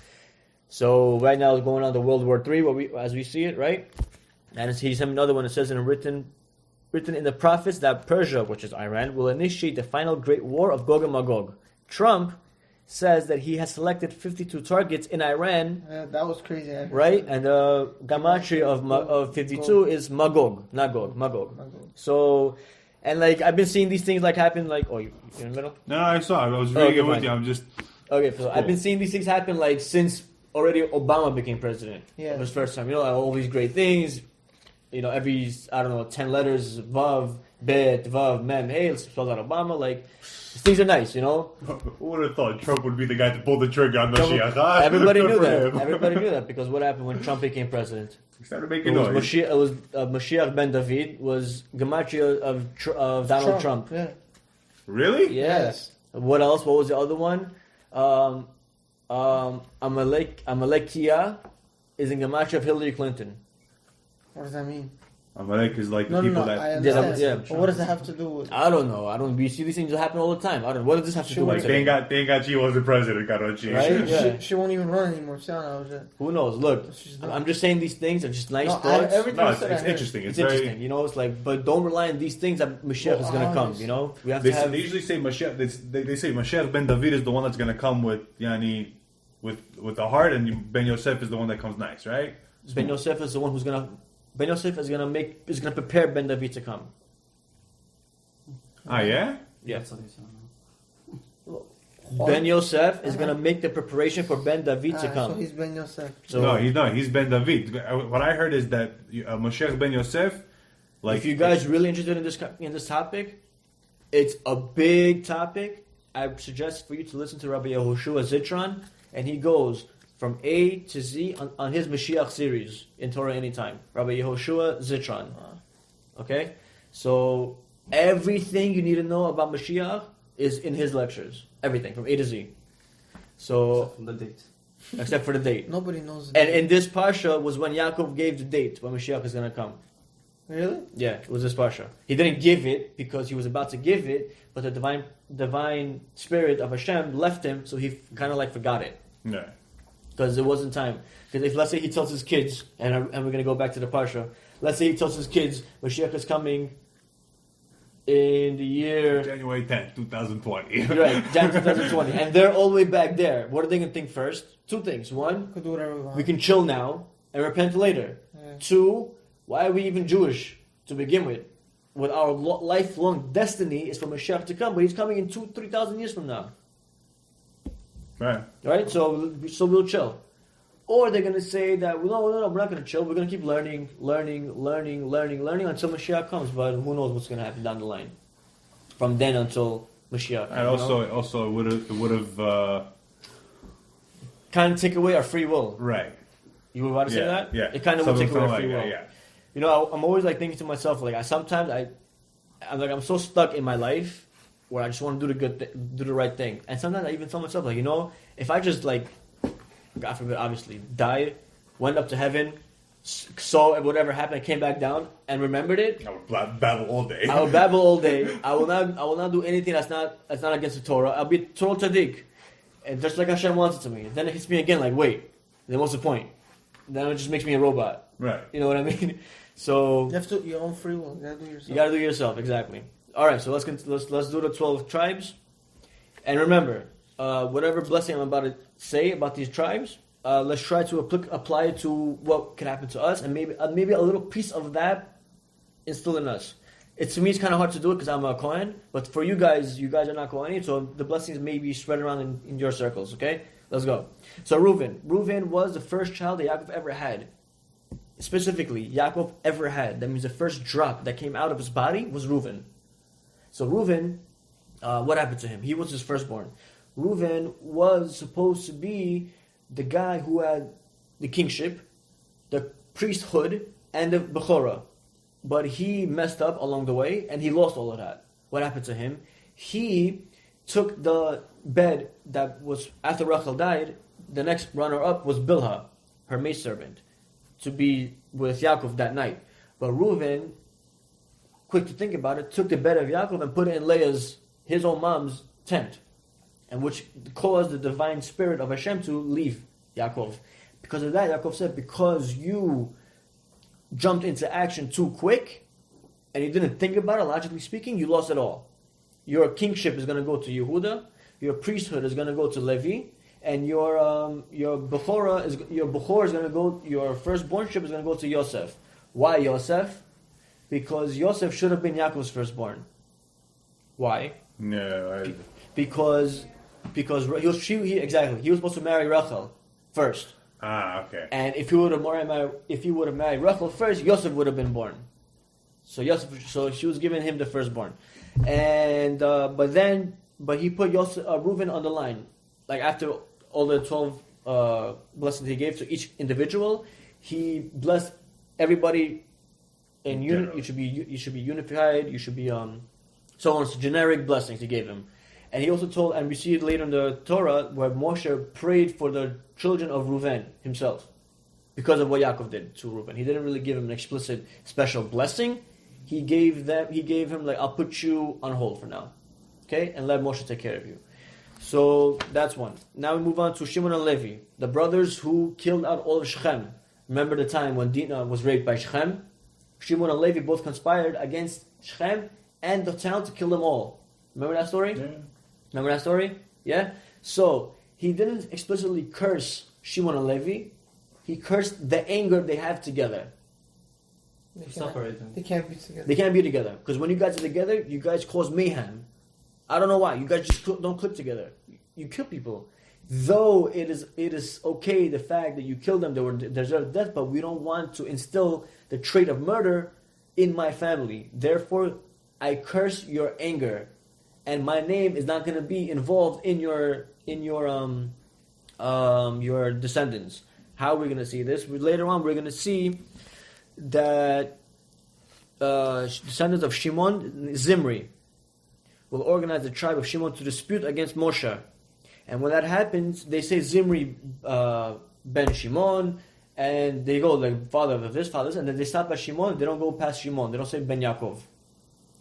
So right now is going on the World War III, as we see it, right? And he sent another one that says, written in the prophets that Persia, which is Iran, will initiate the final great war of Gog and Magog. Trump says that he has selected 52 targets in Iran. That was crazy. Right? And the gematria of 52 is Magog, not Gog, Magog. So, and like, I've been seeing these things like happen, like, you're in the middle? No, I saw it. I was reading it with you. I'm just... Okay, so I've been seeing these things happen like since already Obama became president. Yeah. It was first time. All these great things. Every, 10 letters, Vav, Bet, Vav, Mem, Hey, let's spell out Obama. Like, things are nice, Who would have thought Trump would be the guy to pull the trigger on Mashiach? Everybody knew that. Everybody knew that because what happened when Trump became president? He started making noise. Mashiach ben David was gematria of Donald Trump. Yeah. Really? Yes. What else? What was the other one? Amalekia is in gematria of Hillary Clinton. What does that mean? Amalek is like the people that... I understand. Yeah. But what does that have to do with... I don't know. We see these things that happen all the time. I don't know. What does this have to do with it? Like, thank God she was the president, Karochi. Right? Yeah. She won't even run anymore. Who knows? Look, I'm just saying these things are just nice thoughts. It's interesting. It's interesting. It's like, but don't rely on these things that Mashiach is going to come, We have to have... They usually say Mashiach... They say Mashiach ben David is the one that's going to come with the heart, and Ben Yosef is the one that comes nice, right? Ben Yosef is the one who's going to... Ben Yosef is gonna prepare Ben David to come. Ah, yeah? Yeah. Ben Yosef is gonna make the preparation for Ben David to come. So he's Ben Yosef. No, he's not. He's Ben David. What I heard is that Moshe Ben Yosef. Like, if you guys really interested in this topic, it's a big topic. I suggest for you to listen to Rabbi Yehoshua Zitron, and he goes from A to Z on his Mashiach series in Torah Anytime. Rabbi Yehoshua Zitron. Okay? So, everything you need to know about Mashiach is in his lectures. Everything, from A to Z. So, except for the date. Except for the date. Nobody knows the date. And in this Parsha was when Yaakov gave the date when Mashiach is going to come. Really? Yeah, it was this Parsha. He didn't give it because he was about to give it, but the divine spirit of Hashem left him, so he kind of like forgot it. No. Because it wasn't time. Because if, let's say he tells his kids, and we're going to go back to the Parsha, let's say he tells his kids, Mashiach is coming in the year... January 10th, 2020. Right, January 2020. And they're all the way back there. What are they going to think first? Two things. One, could do whatever we want. We can chill now and repent later. Yeah. Two, why are we even Jewish to begin with? With our lifelong destiny is for Mashiach to come, but he's coming in 2,000-3,000 years from now. Right? So we'll chill. Or they're going to say that, no, we're not going to chill. We're going to keep learning until Mashiach comes. But who knows what's going to happen down the line. From then until Mashiach. And also it would have... kind of take away our free will. Right. You were about to say that? Yeah. It kind of will take away our free will. Yeah. I'm always like thinking to myself, like I'm so stuck in my life where I just want to do the right thing. And sometimes I even tell myself, like, if I just, like, God forbid, obviously, died, went up to heaven, saw whatever happened, came back down, and remembered it. I would babble all day. I will not do anything that's not against the Torah. I'll be total tzaddik. And just like Hashem wants it to me. Then it hits me again, like, wait, then what's the point? Then it just makes me a robot. Right. You know what I mean? So you have to your own free will. You gotta do yourself. You gotta do yourself, exactly. All right, so let's do the 12 tribes, and remember, whatever blessing I'm about to say about these tribes, let's try to apply it to what can happen to us, and maybe a little piece of that instill in us. To me, it's kind of hard to do it because I'm a Kohen, but for you guys are not Kohanim, so the blessings may be spread around in your circles. Okay, let's go. So Reuven was the first child that Yaakov ever had. Specifically, Yaakov ever had. That means the first drop that came out of his body was Reuven. So Reuven, what happened to him? He was his firstborn. Reuven was supposed to be the guy who had the kingship, the priesthood, and the Bechorah. But he messed up along the way, and he lost all of that. What happened to him? He took the bed that was, after Rachel died, the next runner-up was Bilhah, her maidservant, to be with Yaakov that night. But Reuven, quick to think about it, took the bed of Yaakov and put it in his own mom's tent, and which caused the divine spirit of Hashem to leave Yaakov. Because of that, Yaakov said, because you jumped into action too quick, and you didn't think about it, logically speaking, you lost it all. Your kingship is going to go to Yehuda, your priesthood is going to go to Levi, and your Bechor is going to go, your firstbornship is going to go to Yosef. Why Yosef? Because Yosef should have been Yaakov's firstborn. Why? No, Because he was supposed to marry Rachel first. Okay. And if he would have married Rachel first, Yosef would have been born. So she was giving him the firstborn, and but he put Reuven on the line. Like after all the 12 blessings he gave to each individual, he blessed everybody in unity. You should be unified. You should be so on. Generic blessings he gave him, and he also told, and we see it later in the Torah where Moshe prayed for the children of Reuven himself because of what Yaakov did to Reuven. He didn't really give him an explicit special blessing. He gave him like, I'll put you on hold for now, okay, and let Moshe take care of you. So that's one. Now we move on to Shimon and Levi, the brothers who killed out all of Shechem. Remember the time when Dinah was raped by Shechem? Shimon and Levi both conspired against Shechem and the town to kill them all. Remember that story? Yeah. Remember that story? Yeah? So, he didn't explicitly curse Shimon and Levi. He cursed the anger they have together. Separate them. They can't be together. They can't be together. Because when you guys are together, you guys cause mayhem. I don't know why. You guys just don't click together. You kill people. Though it is okay, the fact that you killed them, they deserve death, but we don't want to instill the trait of murder in my family. Therefore, I curse your anger. And my name is not going to be involved in your descendants. How are we going to see this? Later on, we're going to see that descendants of Shimon, Zimri, will organize the tribe of Shimon to dispute against Moshe. And when that happens, they say Zimri ben Shimon, and they go like father of this, father of this, and then they stop at Shimon. They don't go past Shimon. They don't say Ben Yaakov.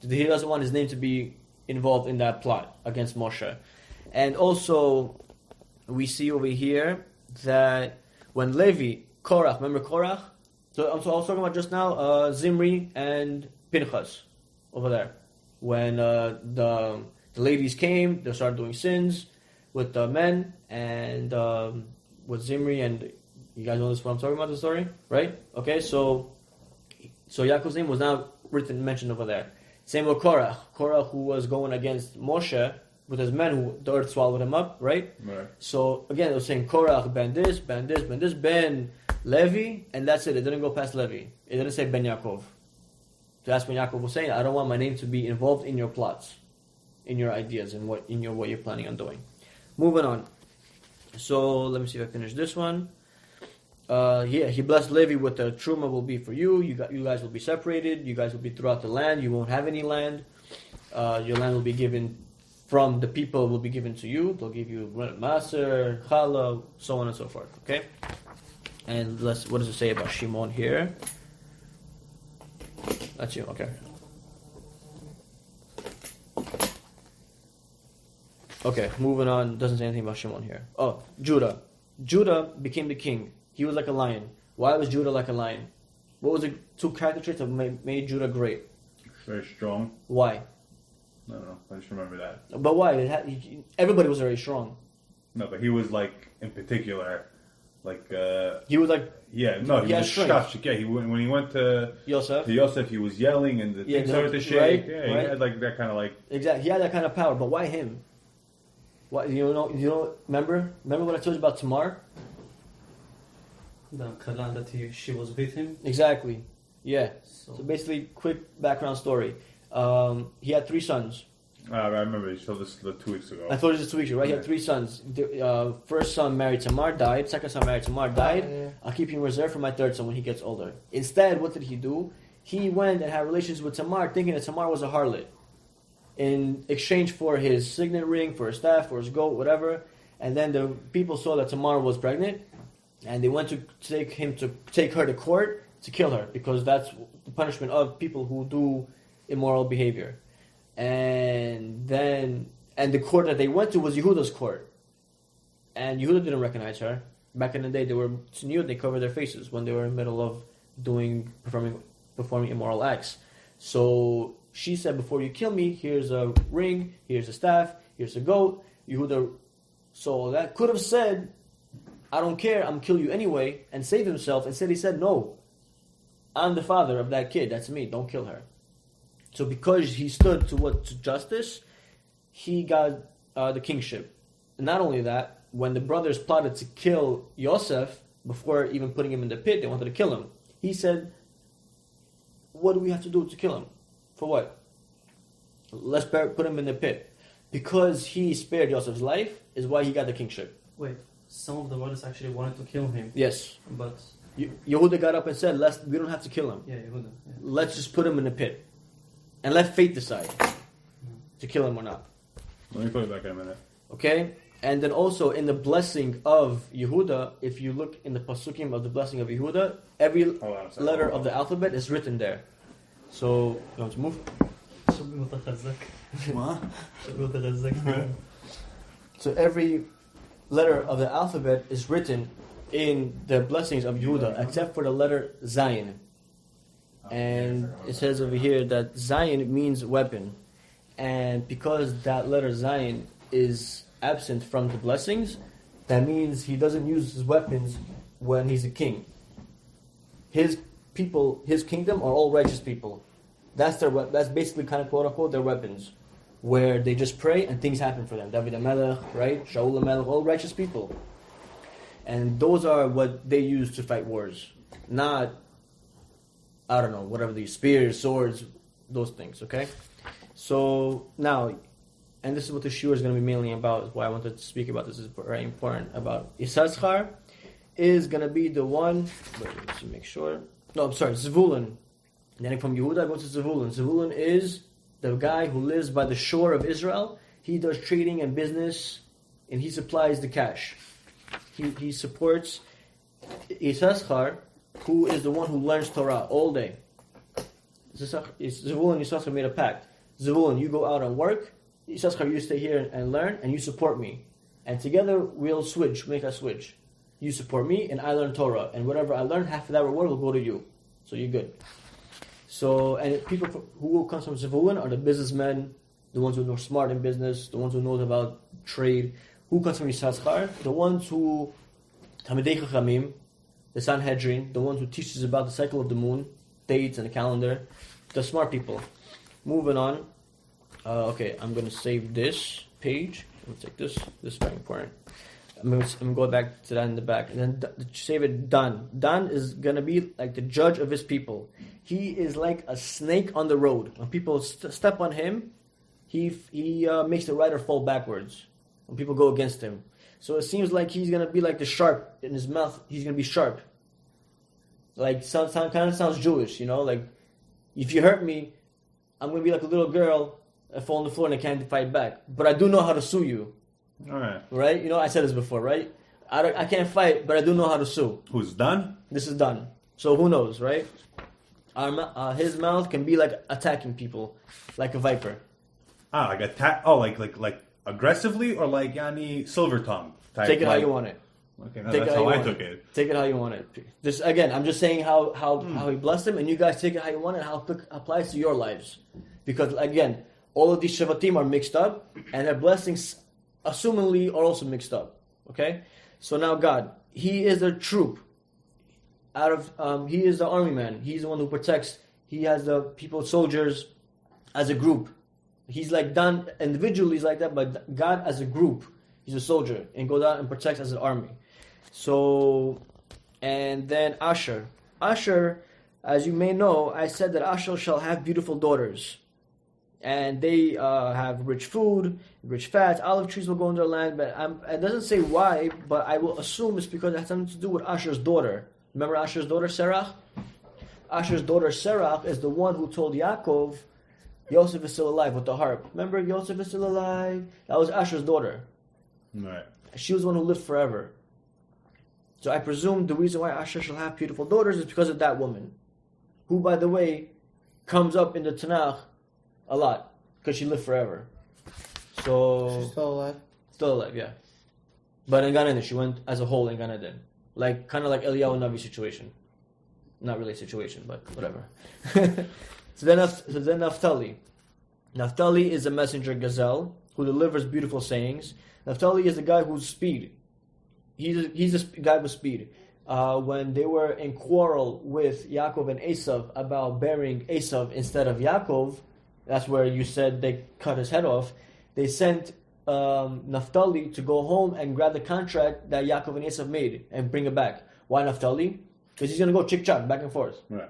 He doesn't want his name to be involved in that plot against Moshe. And also, we see over here that when Levi, Korach, remember Korach? So I was talking about just now, Zimri and Pinchas over there. When the ladies came, they started doing sins with the men, and with Zimri, and you guys know this, what I'm talking about, the story? Right? Okay, so Yaakov's name was now mentioned over there. Same with Korach. Korach, who was going against Moshe with his men, who the earth swallowed him up, right? Right. So again, it was saying Korach, Ben this, Ben this, Ben this, Ben Levi, and that's it. It didn't go past Levi. It didn't say Ben Yaakov. So that's when Yaakov was saying, I don't want my name to be involved in your plots, in your ideas, and what you're planning on doing. Moving on. So let me see if I finish this one. He blessed Levi with the truma will be for you. You guys will be separated. You guys will be throughout the land. You won't have any land. Your land will be given from the people. Will be given to you. They'll give you maser, challah, so on and so forth. Okay. And what does it say about Shimon here? That's you. Okay. Okay. Moving on. Doesn't say anything about Shimon here. Oh, Judah. Judah became the king. He was like a lion. Why was Judah like a lion? What was the two character traits that made Judah great? Very strong. Why? I don't know. I just remember that. But why? Everybody was very strong. No, but he was like, in particular, like... he was like... Yeah, no, he was shafshik. Yeah, when he went to Yosef, he was yelling and the thing started to shake. Right, yeah, right. He had like that kind of like... Exactly. He had that kind of power, but why him? Why, you know, remember what I told you about Tamar? The Kalan that she was with him. Exactly. Yeah. So basically, quick background story. He had 3 sons. I remember you told this 2 weeks ago. I told you this 2 weeks ago, right? Yeah. He had 3 sons. The first son married Tamar, died. Second son married Tamar, died. Yeah. I'll keep him reserved for my third son when he gets older. Instead, what did he do? He went and had relations with Tamar, thinking that Tamar was a harlot. In exchange for his signet ring, for his staff, for his goat, whatever. And then the people saw that Tamar was pregnant, and they went to take her to court to kill her, because that's the punishment of people who do immoral behavior. And the court that they went to was Yehuda's court. And Yehuda didn't recognize her. Back in the day, they were tzniut, they covered their faces when they were in the middle of performing immoral acts. So she said, before you kill me, here's a ring, here's a staff, here's a goat. Yehuda, so that could have said, I don't care, I'm kill you anyway, and save himself. Instead he said, no, I'm the father of that kid, that's me, don't kill her. So because he stood to justice, he got the kingship. And not only that, when the brothers plotted to kill Yosef, before even putting him in the pit, they wanted to kill him. He said, what do we have to do to kill him? For what? Let's put him in the pit. Because he spared Yosef's life is why he got the kingship. Wait, some of the brothers actually wanted to kill him. Yes. But Yehuda got up and said, we don't have to kill him. yeah, Yehuda. Yeah. Let's just put him in the pit. And let fate decide to kill him or not. Let me put it back in a minute. Okay? And then also in the blessing of Yehuda, if you look in the pasukim of the blessing of Yehuda, every letter of the alphabet is written there. So, you want to move? So every letter of the alphabet is written in the blessings of Yehuda, except for the letter Zayin. And it says over here that Zayin means weapon. And because that letter Zayin is absent from the blessings, that means he doesn't use his weapons when he's a king. His people, his kingdom are all righteous people. That's basically kind of quote unquote their weapons, where they just pray and things happen for them. David HaMelech, right? Shaul HaMelech, all righteous people. And those are what they use to fight wars. Not, I don't know, whatever these spears, swords, those things, okay? So now, and this is what the shiur is going to be mainly about, is why I wanted to speak about this, is very important, about Yissachar is going to be the one, let's make sure, no, I'm sorry, Zevulun. And then from Yehuda, I go to Zevulun. Zevulun is the guy who lives by the shore of Israel. He does trading and business, and he supplies the cash. He supports Yissachar, who is the one who learns Torah all day. Zevulun and Yissachar made a pact. Zevulun, you go out and work. Yissachar, you stay here and learn, and you support me. And together we'll make a switch. You support me, and I learn Torah. And whatever I learn, half of that reward will go to you. So you're good. So, and people who comes from Zevulun are the businessmen, the ones who are smart in business, the ones who know about trade. Who comes from Yissachar? The ones who, Talmidei Chachamim, the Sanhedrin, the ones who teaches about the cycle of the moon, dates and the calendar, the smart people. Moving on. Okay, I'm going to save this page. I'm going to take this. This is very important. I'm going to go back to that in the back. And then save it, Dan. Dan is going to be like the judge of his people. He is like a snake on the road. When people step on him, he makes the rider fall backwards. When people go against him. So it seems like he's going to be like the sharp in his mouth. He's going to be sharp. Like, kind of sounds Jewish, you know? Like, if you hurt me, I'm going to be like a little girl, I fall on the floor and I can't fight back. But I do know how to sue you. All right. Right? You know, I said this before, right? I can't fight, but I do know how to sue. Who's done? This is done. So who knows, right? His mouth can be like attacking people, like a viper. Like attack. Oh, like aggressively, or like Yani silver tongue type. Take it how you want it. Okay, that's how I took it. Take it how you want it. This again, I'm just saying how he blessed him, and you guys take it how you want it, how it applies to your lives. Because again, all of these Shavatim are mixed up, and their blessings, assumingly, are also mixed up. Okay, so now God, He is a troop. He is the army man. He's the one who protects. He has the people, soldiers, as a group. He's like done individually, he's like that, but God as a group, He's a soldier and goes out and protects as an army. So, and then Asher. Asher, as you may know, I said that Asher shall have beautiful daughters. And they have rich food, rich fats, olive trees will go in their land. But it doesn't say why, but I will assume it's because it has something to do with Asher's daughter. Remember Asher's daughter, Serach? Asher's daughter, Serach, is the one who told Yaakov, Yosef is still alive with the harp. Remember, Yosef is still alive? That was Asher's daughter. Right. She was the one who lived forever. So I presume the reason why Asher shall have beautiful daughters is because of that woman. Who, by the way, comes up in the Tanakh a lot. Because she lived forever. So She's still alive? Still alive, yeah. But in Gan Eden, she went as a whole in Gan Eden. Kind of like Eliyahu Navi situation. not really a situation, but whatever. So then Naphtali. Naphtali is a messenger gazelle who delivers beautiful sayings. Naphtali is the guy who's speed. He's a guy with speed. When they were in quarrel with Yaakov and Esav about burying Esav instead of Yaakov, that's where you said they cut his head off. They sent Naphtali to go home and grab the contract that Yaakov and Esav made and bring it back. Why Naphtali? Because he's going to go chick-chock, back and forth. Right.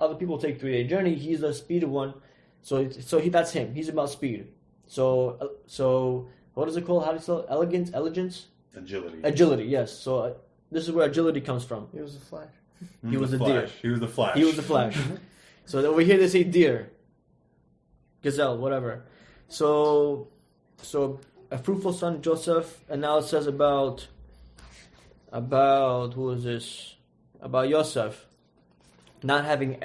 Other people take 3-day journey. He's the speed one. So that's him. He's about speed. So what is it called? How do you spell it? Elegance? Agility, yes. So this is where agility comes from. He was a Flash. He was a Flash. deer. He was the Flash. He was the Flash. So over here they say deer. Gazelle, whatever. So a fruitful son, Joseph, and now it says about who is this? About Yosef, not having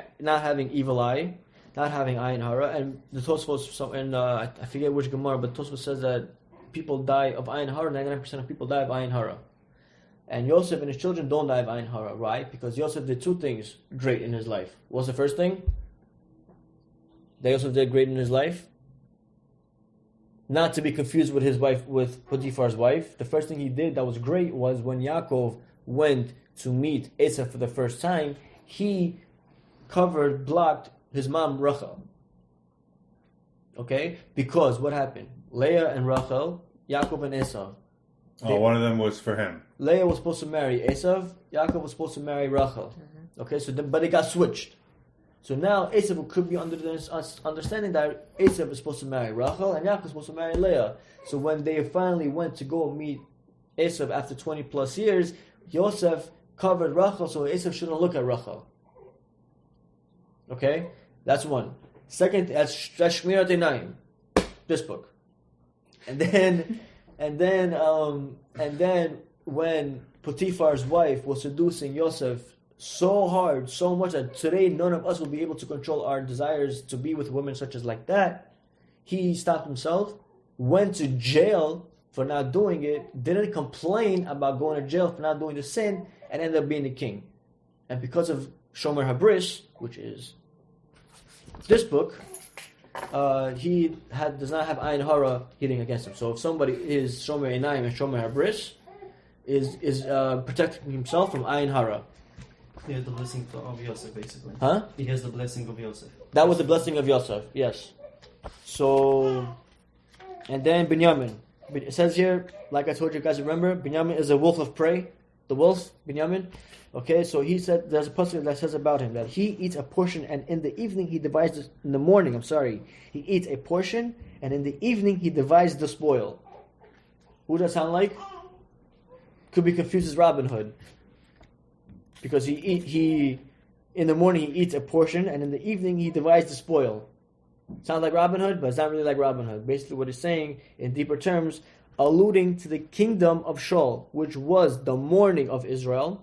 evil eye, not having ayin hara, and the Tosfos, and I forget which Gemara, but Tosfos says that people die of ayin hara. 99% of people die of ayin hara, and Yosef and his children don't die of ayin hara. Right? Because Yosef did 2 things great in his life. What's the first thing that Yosef did great in his life? Not to be confused with his wife, with Potiphar's wife. The first thing he did that was great was when Yaakov went to meet Esav for the first time, he blocked his mom Rachel. Okay? Because what happened? Leah and Rachel, Yaakov and Esav. One of them was for him. Leah was supposed to marry Esav, Yaakov was supposed to marry Rachel. Okay, but it got switched. So now Esav could be under the understanding that Esav is supposed to marry Rachel and Yaakov is supposed to marry Leah. So when they finally went to go meet Esav after 20 plus years, Yosef covered Rachel so Esav shouldn't look at Rachel. Okay? That's one. Second, that's Shmirat Einayim, this book. And then when Potiphar's wife was seducing Yosef so hard, so much that today none of us will be able to control our desires to be with women such as like that, he stopped himself, went to jail for not doing it, didn't complain about going to jail for not doing the sin, and ended up being the king. And because of Shomer Habris, which is this book, he does not have Ayin Hara hitting against him. So if somebody is Shomer Einayim and Shomer Habris, is protecting himself from Ayin Hara. He has the blessing of Yosef, basically. Huh? He has the blessing of Yosef. That was the blessing of Yosef, yes. So, and then Binyamin. It says here, like I told you guys, remember, Binyamin is a wolf of prey. The wolf, Binyamin. Okay, so he said, there's a passage that says about him that he eats a portion and in the evening he divides, in the morning, he eats a portion and in the evening he divides the spoil. Who does that sound like? Could be confused as Robin Hood. Because he in the morning he eats a portion and in the evening he divides the spoil. Sounds like Robin Hood, but it's not really like Robin Hood. Basically what it's saying in deeper terms, alluding to the kingdom of Shaul, which was the morning of Israel.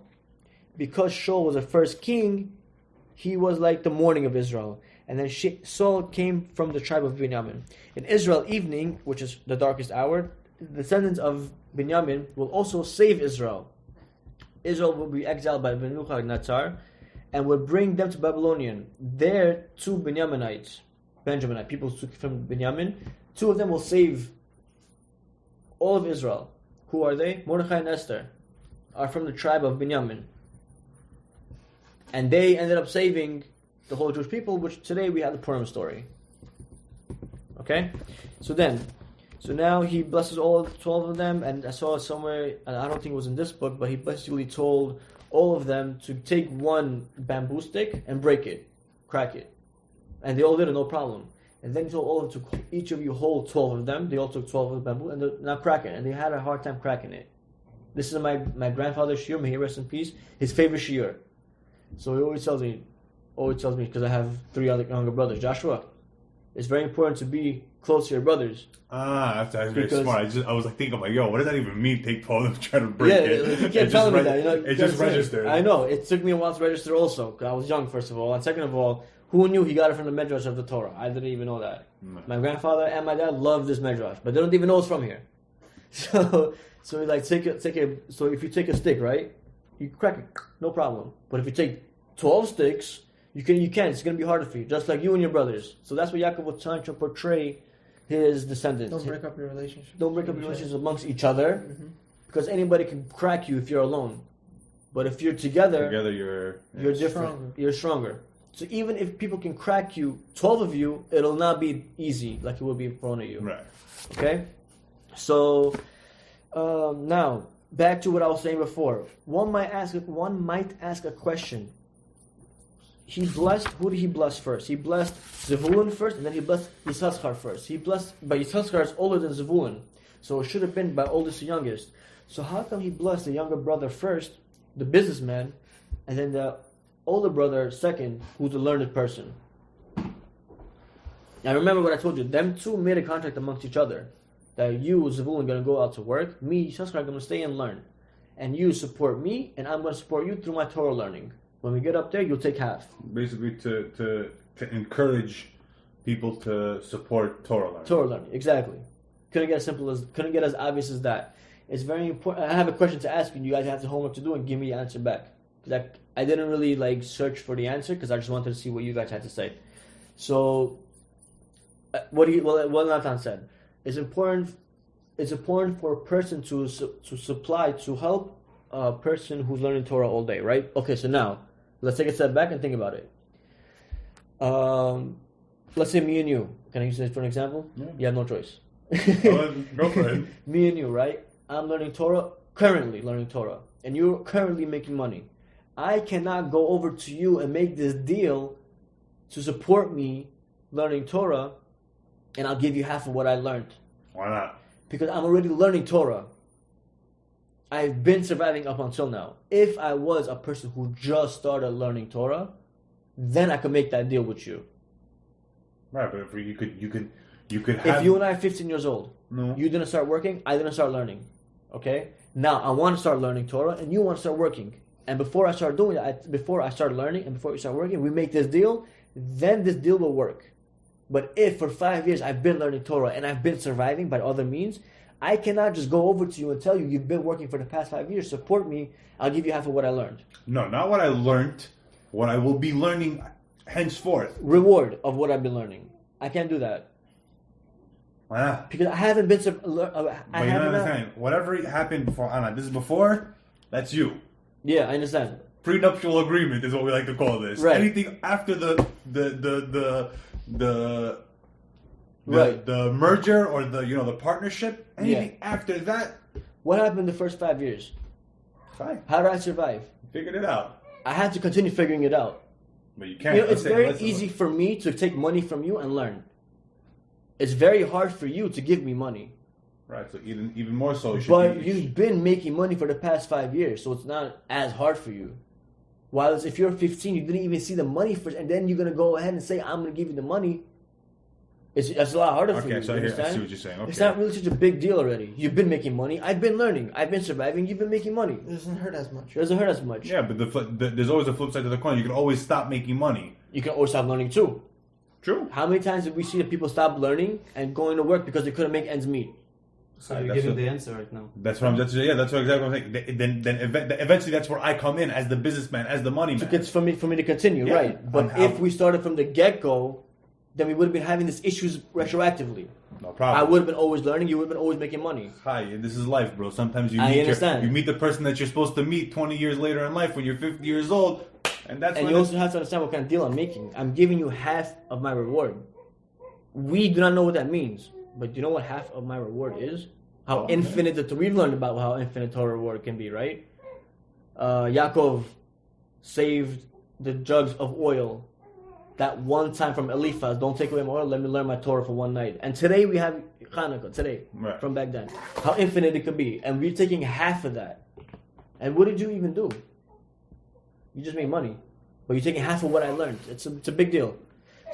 Because Shaul was the first king, he was like the morning of Israel. And then Saul came from the tribe of Binyamin. In Israel evening, which is the darkest hour, the descendants of Binyamin will also save Israel. Israel will be exiled by Nebuchadnezzar and will bring them to Babylonian. There, 2 Benjaminite, people from Binyamin, 2 of them will save all of Israel. Who are they? Mordechai and Esther are from the tribe of Binyamin. And they ended up saving the whole Jewish people, which today we have the Purim story. Okay? So now he blesses all 12 of them, and I saw it somewhere, and I don't think it was in this book, but he basically told all of them to take one bamboo stick and break it, crack it. And they all did it, no problem. And then he told all of them to, each of you hold 12 of them. They all took 12 of the bamboo, and they're not cracking it. And they had a hard time cracking it. This is my grandfather's shiur, may he rest in peace, his favorite shiur. So he always tells me, because I have 3 other younger brothers, Joshua, it's very important to be close to your brothers. That's very smart. I was like thinking, yo, what does that even mean? Take 12 of them try to break it. Yeah, you kept telling me that. It just registered. I know. It took me a while to register also, because I was young, first of all. And second of all, who knew he got it from the Midrash of the Torah? I didn't even know that. No. My grandfather and my dad loved this Midrash, but they don't even know it's from here. So like, so if you take a stick, right? You crack it, no problem. But if you take 12 sticks, you can. It's going to be harder for you, just like you and your brothers. So that's what Yaakov was trying to portray his descendants. Don't break up your relationship. Don't break up your relationships amongst each other, because anybody can crack you if you're alone. But if you're together you're different. Stronger. You're stronger. So even if people can crack you, 12 of you, it'll not be easy like it will be for one of you. Right. Okay? So, now, back to what I was saying before. One might ask a question. Who did he bless first? He blessed Zevulun first, and then he blessed Yissachar first. But Yissachar is older than Zevulun. So it should have been by oldest to youngest. So how come he blessed the younger brother first, the businessman, and then the older brother second, who's the learned person? Now remember what I told you. Them two made a contract amongst each other. That you, Zevulun, going to go out to work. Me, Yissachar, going to stay and learn. And you support me, and I'm going to support you through my Torah learning. When we get up there, you'll take half. Basically to encourage people to support Torah learning. Torah learning, exactly. Couldn't get as obvious as that. It's very important. I have a question to ask you. You guys have the homework to do and give me the answer back. Because I didn't really search for the answer because I just wanted to see what you guys had to say. So, what Nathan said. It's important for a person to help a person who's learning Torah all day, right? Okay, so now let's take a step back and think about it. Let's say me and you. Can I use this for an example? Yeah. You have no choice. Go for it. Me and you, right? I'm learning Torah, currently learning Torah, and you're currently making money. I cannot go over to you and make this deal to support me learning Torah, and I'll give you half of what I learned. Why not? Because I'm already learning Torah. I've been surviving up until now. If I was a person who just started learning Torah, then I could make that deal with you. Right, but if you could have... If you and I are 15 years old, No. you didn't start working, I didn't start learning. Okay? Now, I want to start learning Torah, and you want to start working. And before I start doing that, before I start learning, and before we start working, we make this deal, then this deal will work. But if for 5 years I've been learning Torah, and I've been surviving by other means, I cannot just go over to you and tell you, you've been working for the past 5 years, support me, I'll give you half of what I learned. No, not what I learned, what I will be learning henceforth. Reward of what I've been learning. I can't do that. Why not? Because I haven't been... But you don't understand. Whatever happened before, Anna, this is before, that's you. Yeah, I understand. Prenuptial agreement is what we like to call this. Right. Anything after the merger or the partnership, anything after that. What happened the first 5 years? Fine. How did I survive? Figured it out. I had to continue figuring it out. But you can't. It's very easy for me to take money from you and learn. It's very hard for you to give me money. Right, so even more so. You've been making money for the past 5 years, so it's not as hard for you. While if you're 15, you didn't even see the money first, and then you're going to go ahead and say, I'm going to give you the money. It's a lot harder for you. Okay, so I see what you're saying. Okay. It's not really such a big deal already. You've been making money. I've been learning. I've been surviving. You've been making money. It doesn't hurt as much. It doesn't hurt as much. Yeah, but there's always a flip side to the coin. You can always stop making money. You can always stop learning too. True. How many times did we see that people stop learning and going to work because they couldn't make ends meet? So you're giving the answer right now. That's what exactly what I'm saying. Then eventually that's where I come in as the businessman, as the money man. For me to continue, Yeah. right? But if we started from the get-go, then we would have been having these issues retroactively. No problem. I would have been always learning. You would have been always making money. Hi, this is life, bro. Sometimes you meet the person that you're supposed to meet 20 years later in life when you're 50 years old, and you also have to understand what kind of deal I'm making. I'm giving you half of my reward. We do not know what that means, but you know what half of my reward is? How infinite we've learned about how infinite Torah reward can be, right? Yaakov saved the jugs of oil that one time from Eliphaz. Don't take away my oil. Let me learn my Torah for one night. And today we have Hanukkah. Right. From back then, how infinite it could be, and we're taking half of that. And what did you even do? You just made money, but you're taking half of what I learned. It's a big deal.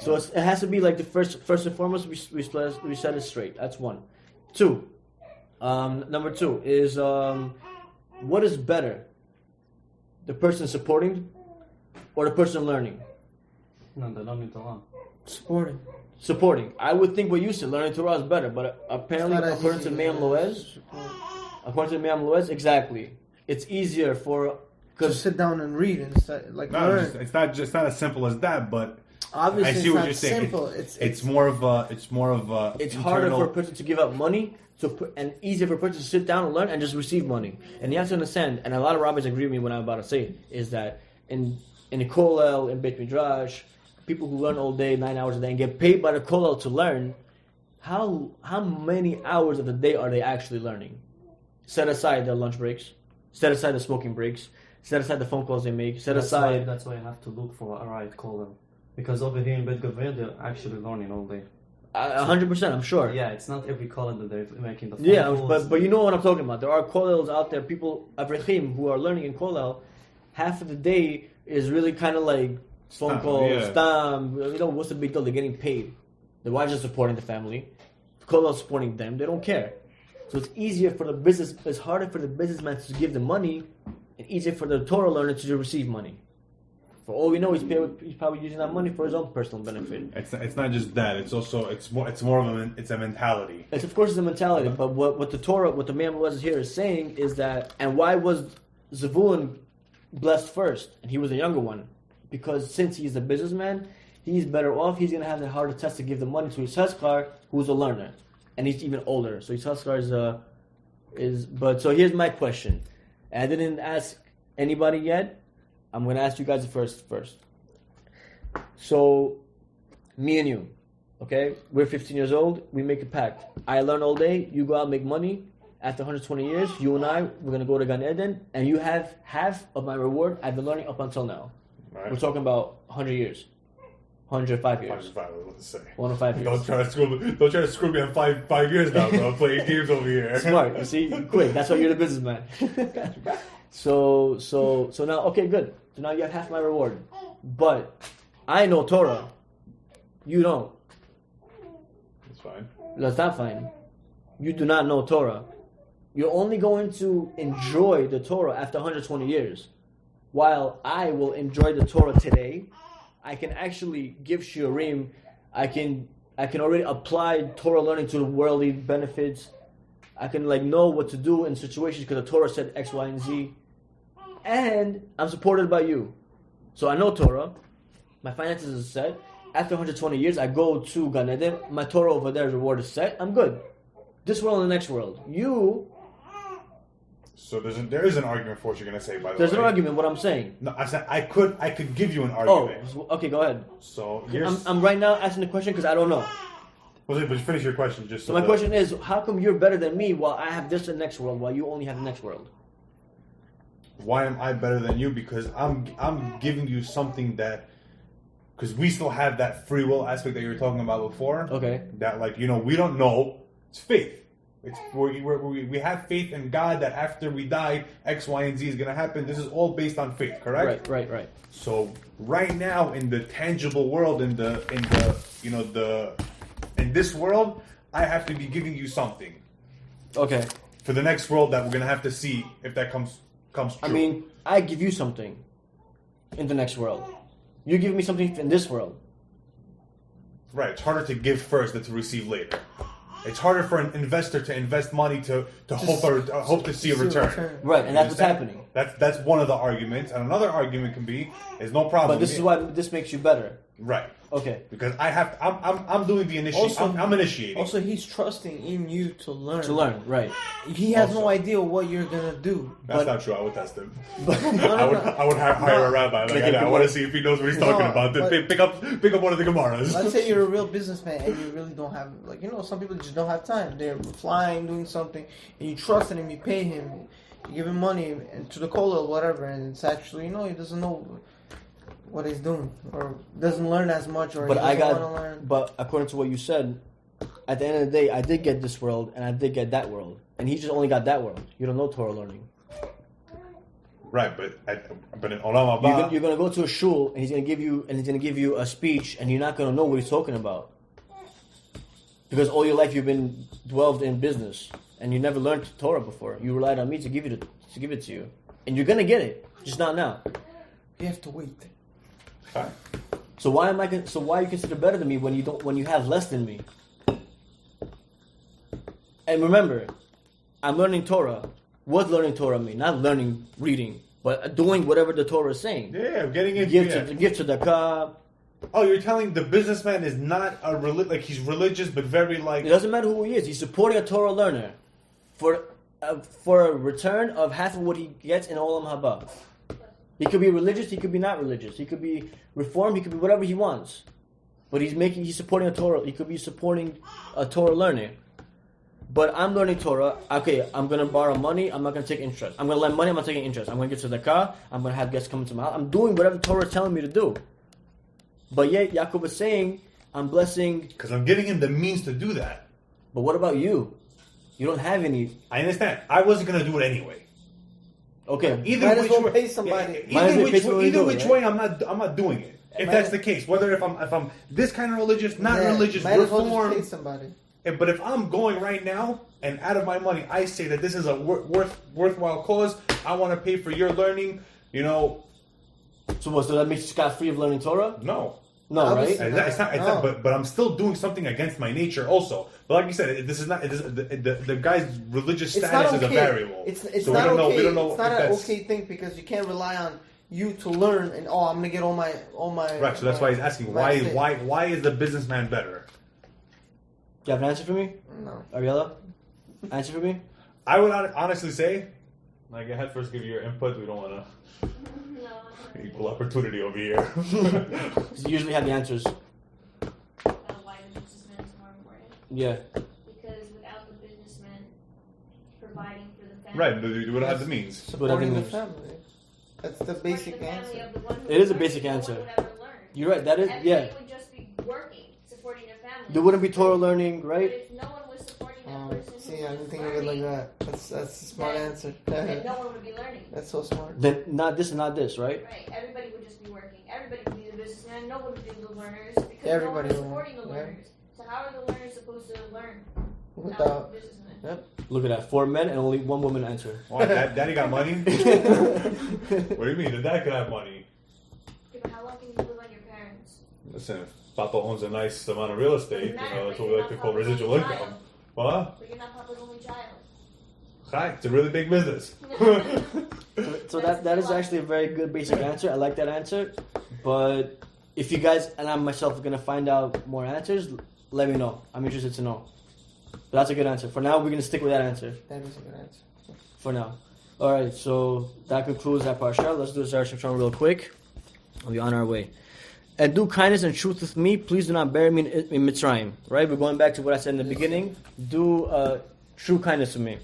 So it has to be like the first and foremost. We set it straight. That's one. Two. Number two is what is better, the person supporting or the person learning? No, the learning Torah. Supporting. I would think what you said, learning Torah is better, but apparently according to Me'am Loez, exactly, it's easier for Just sit down and read and like No, learn. it's not as simple as that, but Obviously, I see it's what not you're saying. simple. It's more of a It's harder for a person to give up money and easier for a person to sit down and learn and just receive money. And you have to understand, and a lot of rabbis agree with me when I'm about to say it, is that in the kollel, in Beit Midrash, people who learn all day, 9 hours a day, and get paid by the kollel to learn, how many hours of the day are they actually learning? Set aside their lunch breaks, set aside the smoking breaks, set aside the phone calls they make, That's why I have to look for a right kollel. Because over here in Bet Gavriel, they're actually learning all day. 100%, I'm sure. Yeah, it's not every kollel that they're making the phone Yeah, calls. but you know what I'm talking about. There are kollels out there, people, avrechim, who are learning in kollel. Half of the day is really kind of like phone calls, stam. You know, what's the big deal? They're getting paid. The wives are supporting the family. Kollel is supporting them. They don't care. So it's easier for the business. It's harder for the businessman to give the money, and easier for the Torah learner to receive money. For all we know, he's probably using that money for his own personal benefit. It's not just that. It's also it's more of a mentality. It's of course a mentality, but what the Torah, what the man was here is saying is that, and why was Zevulun blessed first, and he was the younger one? Because since he's a businessman, he's better off. He's gonna have the harder test to give the money to Yissachar, who's a learner, and he's even older. So Yissachar is. But so here's my question. And I didn't ask anybody yet. I'm going to ask you guys first. So, me and you, okay? We're 15 years old. We make a pact. I learn all day. You go out and make money. After 120 years, you and I, we're going to go to Gan Eden, and you have half of my reward I've been learning up until now. Right. We're talking about 100 years. 105 years. 105, I was about to say. 105 years. Don't try to screw me on five years now, bro. I'm playing games over here. Smart. You see? Quick. That's why you're the businessman. So now, okay, good. So now you have half my reward. But I know Torah. You don't. That's fine. That's not fine. You do not know Torah. You're only going to enjoy the Torah after 120 years. While I will enjoy the Torah today, I can actually give shiurim. I can already apply Torah learning to the worldly benefits. I can know what to do in situations because the Torah said X, Y, and Z. And I'm supported by you. So I know Torah. My finances are set. After 120 years, I go to Gan Eden. My Torah over there, reward is set. I'm good. This world and the next world. You... So there is an argument for what you're going to say, by the way. There's an argument, what I'm saying. No, I said I could give you an argument. Oh, okay, go ahead. So I'm right now asking the question because I don't know. Well, but finish your question. So my question is, how come you're better than me while I have this in the next world, while you only have the next world? Why am I better than you? Because I'm giving you something that, because we still have that free will aspect that you were talking about before. Okay. That we don't know. It's faith. We have faith in God that after we die, X, Y, and Z is going to happen. This is all based on faith, correct? Right. So right now in the tangible world, in this world, I have to be giving you something. Okay. For the next world that we're going to have to see if that comes true. I mean, I give you something in the next world. You give me something in this world. Right. It's harder to give first than to receive later. It's harder for an investor to invest money to hope to see a return. Right, and that's what's happening. That's one of the arguments. And another argument can be, is no problem. But this is why this makes you better. Right. Okay. Because I'm doing the initiation. I'm initiating. Also, he's trusting in you to learn. Right. He has no idea what you're gonna do. That's not true. I would test him. No. I would hire a rabbi. I want to see if he knows what he's talking about. Pick up one of the Gemaras. Let's say you're a real businessman and you really don't have, some people just don't have time. They're flying, doing something, and you trust in him, you pay him, you give him money to the kollel or whatever, and it's actually, he doesn't know what he's doing, or doesn't learn as much, or but he doesn't want to learn. But according to what you said, at the end of the day, I did get this world and I did get that world, and he just only got that world. You don't know Torah learning. Right, but in Olam Haba, you're gonna go to a shul and he's gonna give you a speech, and you're not gonna know what he's talking about because all your life you've been dwelled in business and you never learned Torah before. You relied on me to give it to you, and you're gonna get it, just not now. You have to wait. Okay. So why are you considered better than me when you have less than me? And remember, I'm learning Torah. What learning Torah mean? Not learning reading. but doing whatever the Torah is saying. Yeah, getting it. Give to the car. Oh, you're telling the businessman is not like he's religious, but very like. It doesn't matter who he is. He's supporting a Torah learner for a return of half of what he gets in Olam Haba. He could be religious. He could be not religious. He could be reformed. He could be whatever he wants. But he's supporting a Torah. He could be supporting a Torah learner. But I'm learning Torah. Okay, I'm going to borrow money. I'm not going to take interest. I'm going to lend money. I'm not taking interest. I'm going to get to the car. I'm going to have guests come to my house. I'm doing whatever the Torah is telling me to do. But yet, Yaakov is saying, I'm blessing... Because I'm giving him the means to do that. But what about you? You don't have any... I understand. I wasn't going to do it anyway. Okay. Either which way, pay somebody. Either which way, I'm not doing it. If that's the case, whether if I'm this kind of religious, not religious, reform. Pay somebody. But if I'm going right now and out of my money, I say that this is a worthwhile cause. I want to pay for your learning. So what? So that makes you scot-free of learning Torah? No, right? It's not. But I'm still doing something against my nature also. But like you said, this is not. The guy's religious status is a variable. It's so not okay. We don't know. It's not an okay thing because you can't rely on you to learn and I'm gonna get all my right. So that's why he's asking why is the businessman better? Do you have an answer for me? No. Ariella? Answer for me? I would honestly say, like, I had first give you your input. We don't want to equal opportunity over here. You usually have the answers. Why the businessman is more important? Yeah. Because without the businessman providing for the family. Right, but you would have the means. Supporting the family. That's the basic answer. It is a basic answer. You're right. That is, Everybody would just be working, supporting their family. There wouldn't be Torah learning, right? But if no one was supporting that person, see, I didn't think of it like that. That's a smart answer. Then no one would be learning. That's so smart. Then not this and not this, right? Right. Everybody would just be working. Everybody would be the businessman. No one would be the learners because Everybody no one was supporting the yeah. learners. So how are the learners supposed to learn Without the businessman? Yep. Look at that. 4 men and only 1 woman answer. Oh, daddy got money? What do you mean? The dad could have money. Yeah, but how long can you live on your parents? Listen, if Papa owns a nice amount of real estate, that's what we like to call residual income. What? But you're not Papa's only child. Hi, it's a really big business. So that is actually a very good basic answer. I like that answer. But if you guys and I myself are going to find out more answers, let me know. I'm interested to know. But that's a good answer. For now, we're going to stick with that answer. That is a good answer. For now. Alright, so that concludes that Parshat. Let's do the Zar Shimshon real quick. We'll be on our way. And do kindness and truth with me. Please do not bury me in Mitzrayim. Right? We're going back to what I said in the beginning. Do true kindness with me.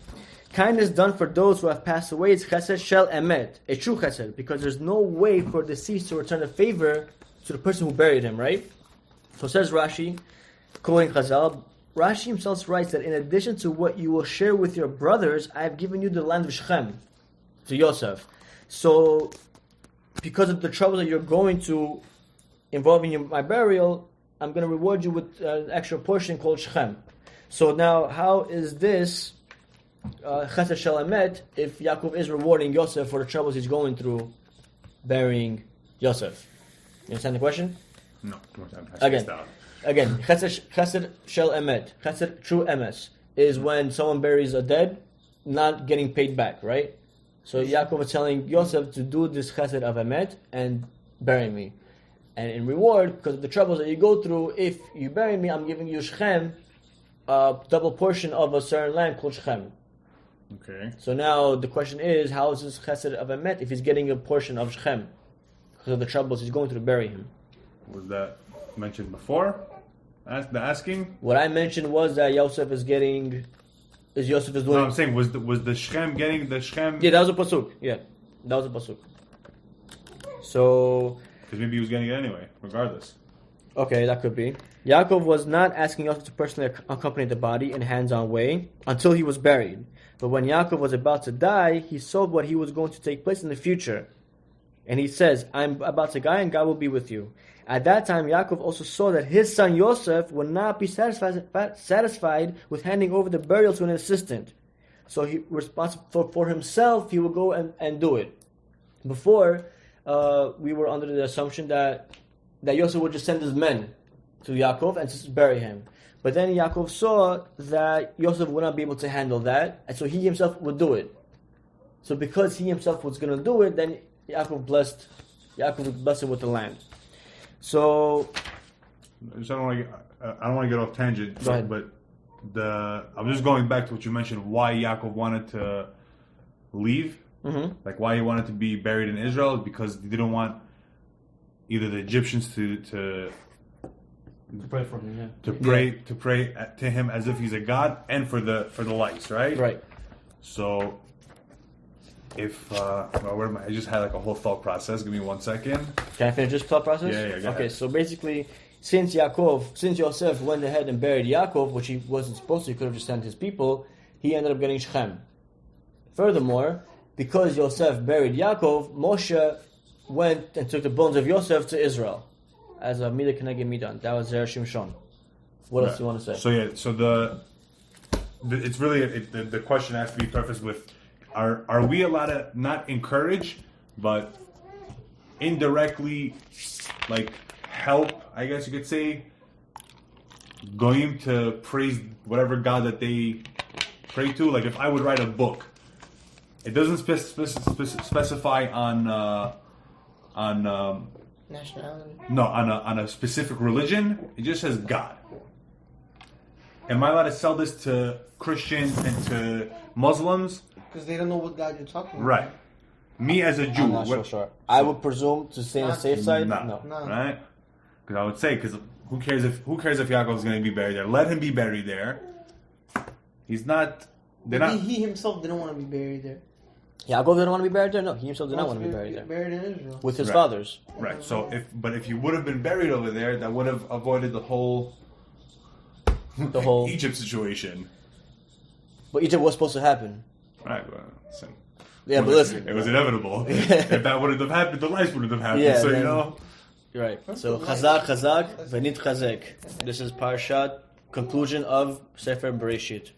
Kindness done for those who have passed away is chesed shel emet. A true chesed. Because there's no way for the deceased to return a favor to the person who buried him. Right? So says Rashi, quoting Chazal, Rashi himself writes that in addition to what you will share with your brothers, I have given you the land of Shechem, to Yosef. So, because of the trouble that you're going to involving my burial, I'm going to reward you with an extra portion called Shechem. So now, how is this Chesed Shel Emet if Yaakov is rewarding Yosef for the troubles he's going through burying Yosef? You understand the question? No. Again, Chesed Shel Emet, Chesed true emes, is when someone buries a dead, not getting paid back, right? So Yaakov is telling Yosef to do this Chesed of Emet and bury me. And in reward, because of the troubles that you go through, if you bury me, I'm giving you Shechem, a double portion of a certain land called Shechem. Okay. So now the question is, how is this Chesed of Emet if he's getting a portion of Shechem? Because of the troubles he's going through to bury him. Was that mentioned before? The asking? What I mentioned was that Yosef is doing. No, I'm saying was the Shechem getting the Shechem? Yeah, that was a pasuk. Yeah, that was a pasuk. So. Because maybe he was getting it anyway, regardless. Okay, that could be. Yaakov was not asking Yosef to personally accompany the body in a hands-on way until he was buried. But when Yaakov was about to die, he saw what he was going to take place in the future. And he says, I'm about to die and God will be with you. At that time, Yaakov also saw that his son Yosef would not be satisfied with handing over the burial to an assistant. So he responsible for himself, he will go and do it. Before, we were under the assumption that Yosef would just send his men to Yaakov and just bury him. But then Yaakov saw that Yosef would not be able to handle that, and so he himself would do it. So because he himself was going to do it, then Yaakov blessed him with the land. So I don't want to get off tangent, but I'm just going back to what you mentioned. Why Yaakov wanted to leave, like why he wanted to be buried in Israel, because he didn't want either the Egyptians to pray for him, to pray to him as if he's a god, and for the lice, right? Right. So if I just had like a whole thought process. Give me 1 second. Can I finish this thought process? Yeah. Go Okay, ahead. so basically, since Yosef went ahead and buried Yaakov, which he wasn't supposed to, he could have just sent his people, he ended up getting Shechem. Furthermore, because Yosef buried Yaakov, Moshe went and took the bones of Yosef to Israel as a Mida Keneged Midan. That was their Shimshon. What else do you want to say? So it's really the question has to be prefaced with, are we allowed to not encourage, but indirectly, like help, I guess you could say, going to praise whatever God that they pray to? Like if I would write a book, it doesn't specify on nationality. No, on a specific religion. It just says God. Am I allowed to sell this to Christians and to Muslims? Because they don't know what God you're talking about. Right. Me as a Jew. I'm not so sure. I would presume to stay on the safe side. No. No. Right? Because I would say, who cares if Yaakov is going to be buried there? Let him be buried there. He's not. He himself didn't want to be buried there. Yaakov didn't want to be buried there. No, he himself did not want to be buried there. Buried in Israel with his fathers. Right. So if you would have been buried over there, that would have avoided the whole Egypt situation. But Egypt was supposed to happen. Right. Well, but listen, it was inevitable. If that wouldn't have happened, the lice wouldn't have happened. Yeah, so then, you know. Right. So CHAZAK, VaNitchazek. This is Parshat, conclusion of Sefer Bereshit.